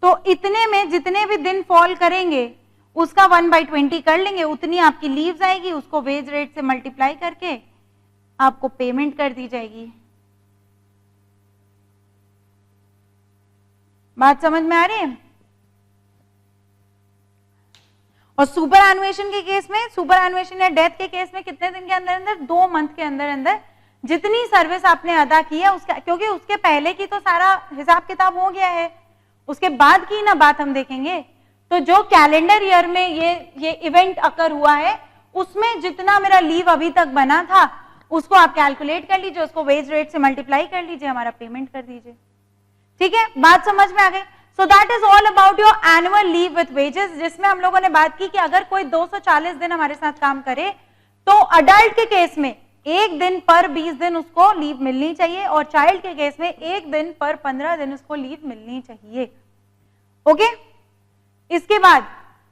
तो इतने में जितने भी दिन फॉल करेंगे उसका 1/20 कर लेंगे, उतनी आपकी लीव्स आएगी, उसको वेज रेट से मल्टीप्लाई करके आपको पेमेंट कर दी जाएगी। बात समझ में आ रही है? और सुपर एनुएशन के केस में, सुपर एनुएशन या डेथ के केस में कितने दिन के अंदर अंदर, 2 मंथ के अंदर अंदर जितनी सर्विस आपने अदा की है उसका, क्योंकि उसके पहले की तो सारा हिसाब किताब हो गया है, उसके बाद की ना बात हम देखेंगे। तो जो कैलेंडर ईयर में ये इवेंट अकर हुआ है उसमें जितना मेरा लीव अभी तक बना था उसको आप कैलकुलेट कर लीजिए, उसको वेज रेट से मल्टीप्लाई कर लीजिए, हमारा पेमेंट कर दीजिए, ठीक है। बात समझ में आ गई? So that is all about your annual leave with wages, जिसमें हम लोगों ने बात की कि अगर कोई 240 दिन हमारे साथ काम करे तो अडल्ट के केस में 1 दिन पर 20 दिन उसको लीव मिलनी चाहिए और चाइल्ड के केस में 1 दिन पर 15 दिन उसको लीव मिलनी चाहिए, ओके। इसके बाद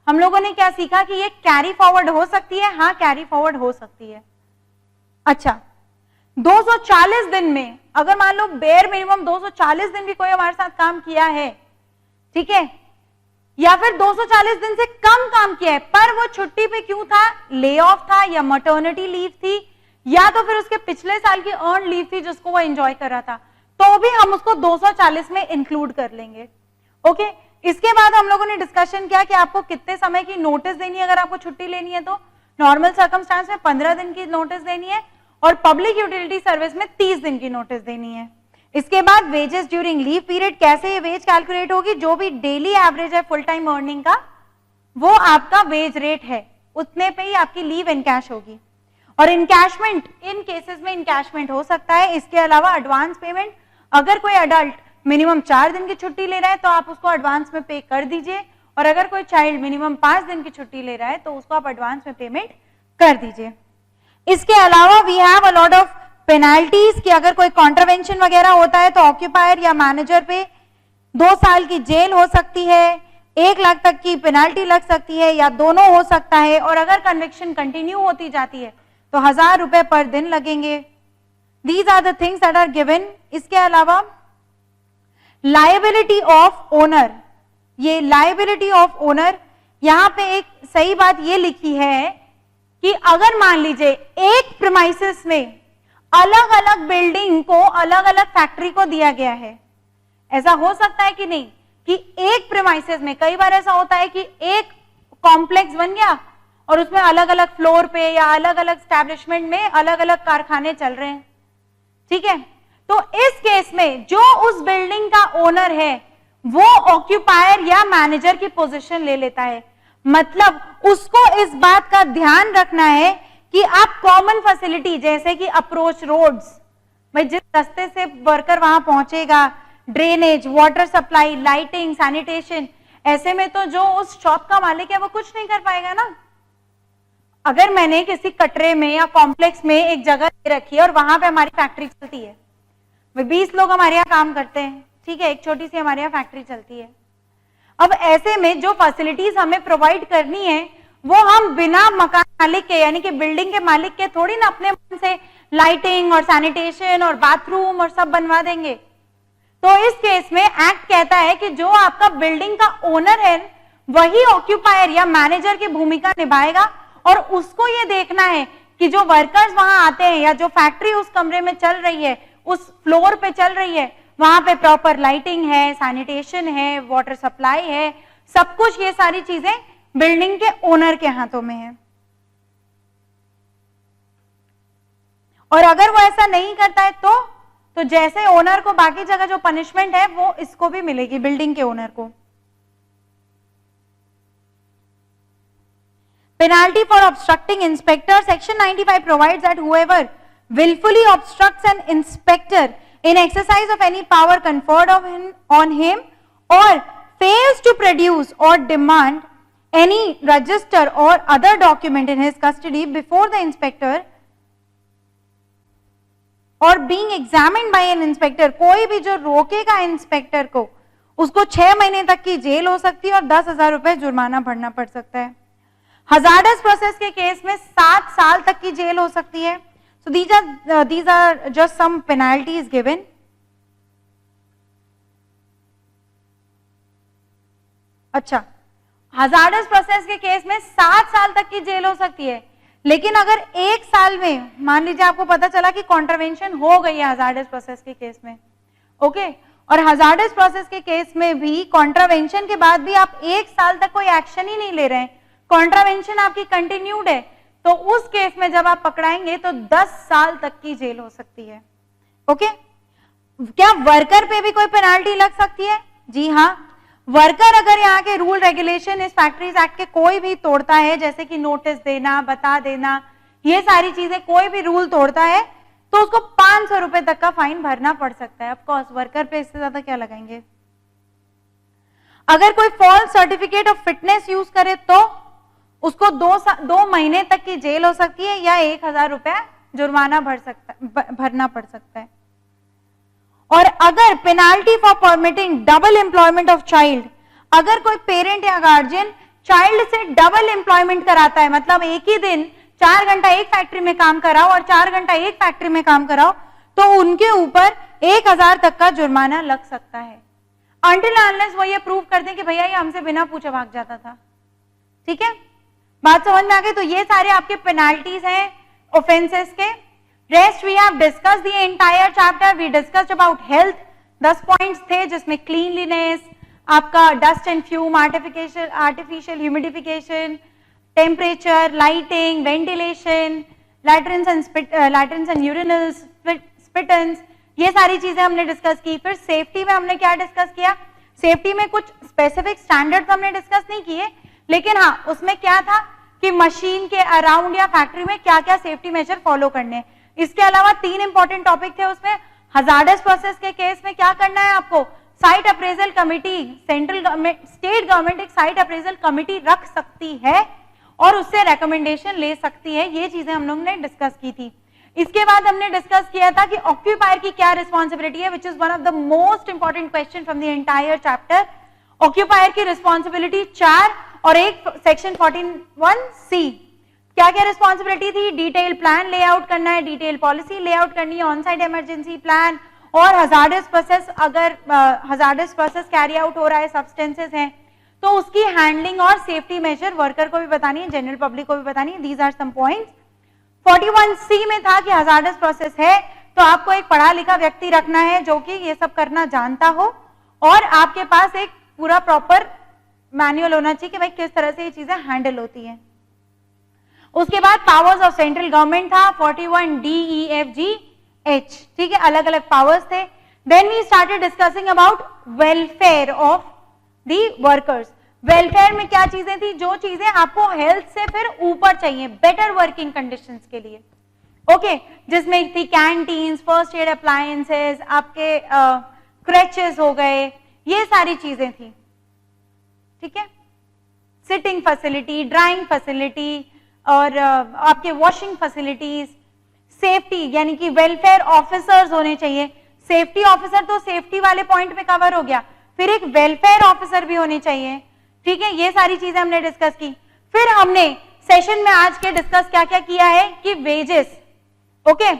हम लोगों ने क्या सीखा कि ये कैरी फॉरवर्ड हो सकती है, हाँ कैरी फॉरवर्ड हो सकती है। अच्छा, 240 दिन में अगर मान लो बेयर मिनिमम 240 दिन भी कोई हमारे साथ काम किया है, ठीक है, या फिर 240 दिन से कम काम किया है पर वो छुट्टी पे क्यों था, ले ऑफ था या मटर्निटी लीव थी या तो फिर उसके पिछले साल की अर्न लीव थी जिसको वो एंजॉय कर रहा था, तो भी हम उसको 240 में इंक्लूड कर लेंगे, ओके। इसके बाद हम लोगों ने डिस्कशन किया कि आपको कितने समय की नोटिस देनी है अगर आपको छुट्टी लेनी है, तो नॉर्मल सर्कमस्टांस में 15 दिन की नोटिस देनी है और पब्लिक यूटिलिटी सर्विस में 30 दिन की नोटिस देनी है। इसके बाद वेजेस ड्यूरिंग लीव पीरियड, कैसे ये वेज कैलकुलेट होगी, जो भी डेली एवरेज है फुल टाइम अर्निंग का वो आपका वेज रेट है, उतने पे ही आपकी लीव इनकैश होगी। और इनकैशमेंट, इन केसेस में इनकैशमेंट हो सकता है। इसके अलावा एडवांस पेमेंट, अगर कोई अडल्ट मिनिमम 4 दिन की छुट्टी ले रहा है तो आप उसको एडवांस में पे कर दीजिए, और अगर कोई चाइल्ड मिनिमम 5 दिन की छुट्टी ले रहा है तो उसको आप एडवांस में पेमेंट कर दीजिए। इसके अलावा we have a lot of penalties कि अगर कोई कॉन्ट्रवेंशन वगैरह होता है तो ऑक्यूपायर या मैनेजर पे 2 साल की जेल हो सकती है, 1 लाख तक की पेनाल्टी लग सकती है या दोनों हो सकता है, और अगर कन्विक्शन कंटिन्यू होती जाती है तो 1000 रुपए पर दिन लगेंगे। These are the things that are given. इसके अलावा लायबिलिटी ऑफ ओनर, ये लायबिलिटी ऑफ ओनर, यहां पे एक सही बात ये लिखी है कि अगर मान लीजिए एक प्रीमाइसेस में अलग अलग बिल्डिंग को अलग अलग फैक्ट्री को दिया गया है, ऐसा हो सकता है कि नहीं कि एक प्रीमाइसेस में, कई बार ऐसा होता है कि एक कॉम्प्लेक्स बन गया और उसमें अलग अलग फ्लोर पे या अलग अलग एस्टैब्लिशमेंट में अलग अलग कारखाने चल रहे हैं, ठीक है। तो इस केस में जो उस बिल्डिंग का ओनर है वो ऑक्यूपायर या मैनेजर की पोजीशन ले लेता है, मतलब उसको इस बात का ध्यान रखना है कि आप कॉमन फैसिलिटी जैसे कि अप्रोच रोड्स, भाई जिस रास्ते से वर्कर वहां पहुंचेगा, drainage, water supply, lighting, sanitation, ऐसे में तो जो उस शॉप का मालिक है वो कुछ नहीं कर पाएगा ना। अगर मैंने किसी कटरे में या कॉम्प्लेक्स में एक जगह दे रखी है और वहां पे हमारी फैक्ट्री चलती है, 20 लोग हमारे यहाँ काम करते हैं, ठीक है, एक छोटी सी हमारे यहाँ फैक्ट्री चलती है। अब ऐसे में जो फैसिलिटीज हमें प्रोवाइड करनी है वो हम बिना मकान मालिक के यानी कि बिल्डिंग के मालिक के थोड़ी ना अपने मन से लाइटिंग और सैनिटेशन और बाथरूम और सब बनवा देंगे। तो इस केस में एक्ट कहता है कि जो आपका बिल्डिंग का ओनर है वही ऑक्यूपायर या मैनेजर की भूमिका निभाएगा और उसको ये देखना है कि जो वर्कर्स वहां आते हैं या जो फैक्ट्री उस कमरे में चल रही है, उस फ्लोर पे चल रही है, वहां पे प्रॉपर लाइटिंग है, सैनिटेशन है, वाटर सप्लाई है, सब कुछ ये सारी चीजें बिल्डिंग के ओनर के हाथों में है। और अगर वो ऐसा नहीं करता है तो जैसे ओनर को बाकी जगह जो पनिशमेंट है वो इसको भी मिलेगी, बिल्डिंग के ओनर को। Penalty for obstructing inspector. Section 95 provides that whoever willfully obstructs an inspector in exercise of any power conferred on him or fails to produce or demand any register or other document in his custody before the inspector or being examined by an inspector, कोई भी जो रोकेगा inspector को उसको 6 महीने तक की jail हो सकती है और 10,000 रुपए जुर्माना भरना पड़ सकता है। हजार्डस प्रोसेस के केस में 7 साल तक की जेल हो सकती है। सो these are just some penalties given. अच्छा, हजार्डस प्रोसेस के केस में 7 साल तक की जेल हो सकती है, लेकिन अगर 1 साल में मान लीजिए आपको पता चला कि कॉन्ट्रावेंशन हो गई है हजार्डस प्रोसेस के केस में, ओके, और हजार्डस प्रोसेस के केस में भी कॉन्ट्रावेंशन के बाद भी आप 1 साल तक कोई एक्शन ही नहीं ले रहे हैं, कॉन्ट्रावेंशन आपकी कंटिन्यूड है, तो उस केस में जब आप पकड़ाएंगे तो 10 साल तक की जेल हो सकती है। ओके, क्या वर्कर पे भी कोई पेनाल्टी लग सकती है? जी हाँ, वर्कर अगर यहाँ के रूल रेगुलेशन इस फैक्ट्रीज एक्ट के कोई भी तोड़ता है, जैसे कि नोटिस देना, बता देना, ये सारी चीजें कोई भी रूल तोड़ता है तो उसको 500 रुपए तक का फाइन भरना पड़ सकता है। ऑफकोर्स वर्कर पे इससे ज्यादा क्या लगाएंगे। अगर कोई false certificate of fitness use करे तो उसको 2 महीने तक की जेल हो सकती है या 1,000 रुपए जुर्माना भरना पड़ सकता है। और अगर penalty for permitting double employment of child, अगर कोई पेरेंट या गार्जियन चाइल्ड से डबल एम्प्लॉयमेंट कराता है, मतलब एक ही दिन 4 घंटा एक फैक्ट्री में काम कराओ और 4 घंटा एक फैक्ट्री में काम कराओ, तो उनके ऊपर 1,000 तक का जुर्माना लग सकता है, अनटिल अनलेस वो ये प्रूव कर दें कि भैया ये हमसे बिना पूछे भाग जाता था। ठीक है, बात समझ में आ गई। तो ये सारे आपके पेनाल्टीज हैं ऑफेंसेस के। Rest we have discussed the entire chapter. We discussed about health, 10 points थे जिसमें क्लीनलीनेस, आपका dust and fume, artificial humidification, temperature, lighting, ventilation, latrines and urinals, spittoons, ये सारी चीजें हमने डिस्कस की। फिर सेफ्टी में हमने क्या डिस्कस किया, सेफ्टी में कुछ स्पेसिफिक स्टैंडर्ड्स हमने डिस्कस नहीं किए, लेकिन हाँ उसमें क्या था कि मशीन के अराउंड या फैक्ट्री में क्या क्या सेफ्टी मेजर फॉलो करने। इसके अलावा 3 इंपॉर्टेंट टॉपिक थे उसमें। हजार्डस प्रोसेस के केस में क्या करना है आपको, site appraisal committee, central government, state government एक साइट अप्रेजल कमिटी रख सकती है और उससे रेकमेंडेशन ले सकती है। ये चीजें हम लोग ने डिस्कस की थी। इसके बाद हमने डिस्कस किया था कि ऑक्यूपायर की क्या रिस्पॉन्सिबिलिटी है, which is one of the most important question from the entire chapter. Occupier की रिस्पॉन्सिबिलिटी 4 और एक सेक्शन 41C, क्या क्या रिस्पॉन्सिबिलिटी थी, डिटेल प्लान लेआउट करना है, डिटेल पॉलिसी लेआउट करनी है, ऑन साइट इमरजेंसी प्लान, और हजार्डस प्रोसेस, अगर हजार्डस प्रोसेस कैरी आउट हो रहा है, सब्सटेंसेस हैं तो उसकी हैंडलिंग और सेफ्टी मेजर वर्कर को भी बतानी है, जनरल पब्लिक को भी बतानी है। These are some points. 41C में था कि हजार्डस प्रोसेस है तो आपको एक पढ़ा लिखा व्यक्ति रखना है जो कि ये सब करना जानता हो, और आपके पास एक पूरा प्रॉपर मैनुअल होना चाहिए कि भाई किस तरह से ये चीजें हैंडल होती हैं। उसके बाद पावर्स ऑफ सेंट्रल गवर्नमेंट था 41D-E-F-G-H, ठीक है, अलग अलग पावर्स थे। Then we started discussing about welfare of the workers. Welfare में क्या चीजें थी, जो चीजें आपको हेल्थ से फिर ऊपर चाहिए, बेटर वर्किंग कंडीशंस के लिए, ओके, जिसमें थी कैंटीन्स, फर्स्ट एड अप्लायंसेस, आपके क्रैचेस हो गए, ये सारी चीजें थी। ठीक है, सिटिंग फैसिलिटी, ड्राइंग फैसिलिटी और आपके वॉशिंग फैसिलिटीज, सेफ्टी यानी कि वेलफेयर ऑफिसर्स होने चाहिए। सेफ्टी ऑफिसर तो सेफ्टी वाले पॉइंट पे कवर हो गया, फिर एक वेलफेयर ऑफिसर भी होने चाहिए। ठीक है, ये सारी चीजें हमने डिस्कस की। फिर हमने सेशन में आज के डिस्कस क्या क्या किया है कि वेजेस, ओके,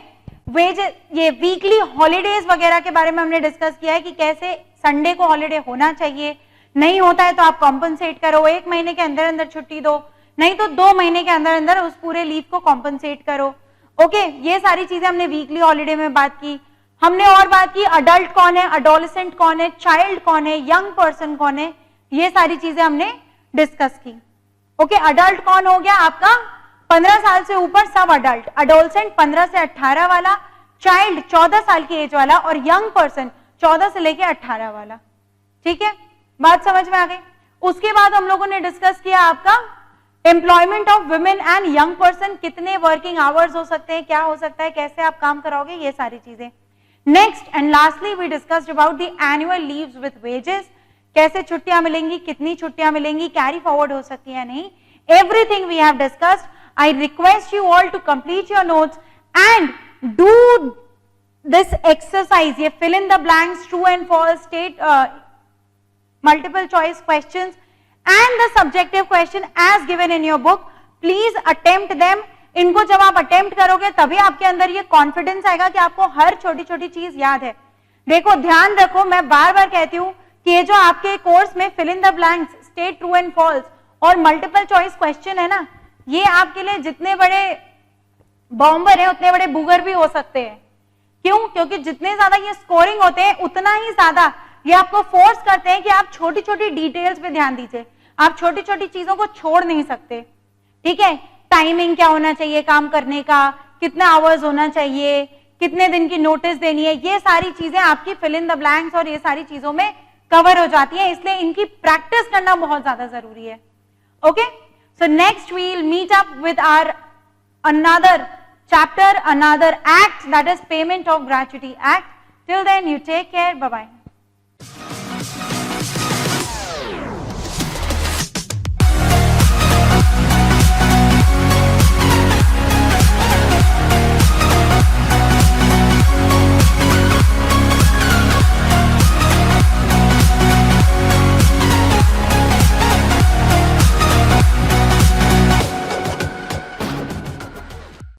वेजेस, ये वीकली हॉलीडेज वगैरह के बारे में हमने डिस्कस किया है कि कैसे संडे को हॉलीडे होना चाहिए, नहीं होता है तो आप कॉम्पनसेट करो, 1 महीने के अंदर अंदर छुट्टी दो, नहीं तो 2 महीने के अंदर अंदर उस पूरे लीव को कॉम्पनसेट करो। ओके, ये सारी चीजें हमने वीकली हॉलीडे में बात की। हमने और बात की अडल्ट कौन है, अडोलेसेंट कौन है, चाइल्ड कौन है, यंग पर्सन कौन है, ये सारी चीजें हमने डिस्कस की। ओके, अडल्ट कौन हो गया आपका 15 साल से ऊपर सब अडल्ट, अडोलेसेंट 15 से 18 वाला, चाइल्ड 14 साल की एज वाला और यंग पर्सन 14 से लेके 18 वाला। ठीक है, बात समझ में आ गई। उसके बाद हम लोगों ने डिस्कस किया आपका employment of women and young person, कितने वर्किंग आवर्स हो सकते हैं, क्या हो सकता है, कैसे आप काम कराओगे, ये सारी चीजें। Next and lastly we discussed about the annual leaves with wages, कैसे छुट्टियां मिलेंगी, कितनी छुट्टियां मिलेंगी, कैरी फॉरवर्ड हो सकती है नहीं, everything we have discussed. I request you all to complete your notes and do this exercise, ये fill in the blanks, true and false, state multiple choice questions and the subjective question as given in your book. Please attempt them. इनको जब आप attempt करोगे तभी आपके अंदर ये confidence आएगा कि आपको हर छोटी छोटी चीज याद है। देखो, ध्यान रखो, मैं बार बार कहती हूँ कि ये जो आपके कोर्स में fill in the blanks, state true and false और मल्टीपल चॉइस क्वेश्चन है ना, ये आपके लिए जितने बड़े बॉम्बर है उतने बड़े बुगर भी हो सकते हैं। क्यों? क्योंकि जितने ज्यादा ये स्कोरिंग होते हैं उतना ही ज्यादा ये आपको फोर्स करते हैं कि आप छोटी छोटी डिटेल्स पे ध्यान दीजिए, आप छोटी छोटी चीजों को छोड़ नहीं सकते। ठीक है, टाइमिंग क्या होना चाहिए काम करने का, कितना आवर्स होना चाहिए, कितने दिन की नोटिस देनी है, ये सारी चीजें आपकी फिल इन द ब्लैंक्स और ये सारी चीजों में कवर हो जाती है, इसलिए इनकी प्रैक्टिस करना बहुत ज्यादा जरूरी है। Okay, so next we will meet up with our another chapter, another act, that is payment of gratuity act. Till then you take care, bye bye.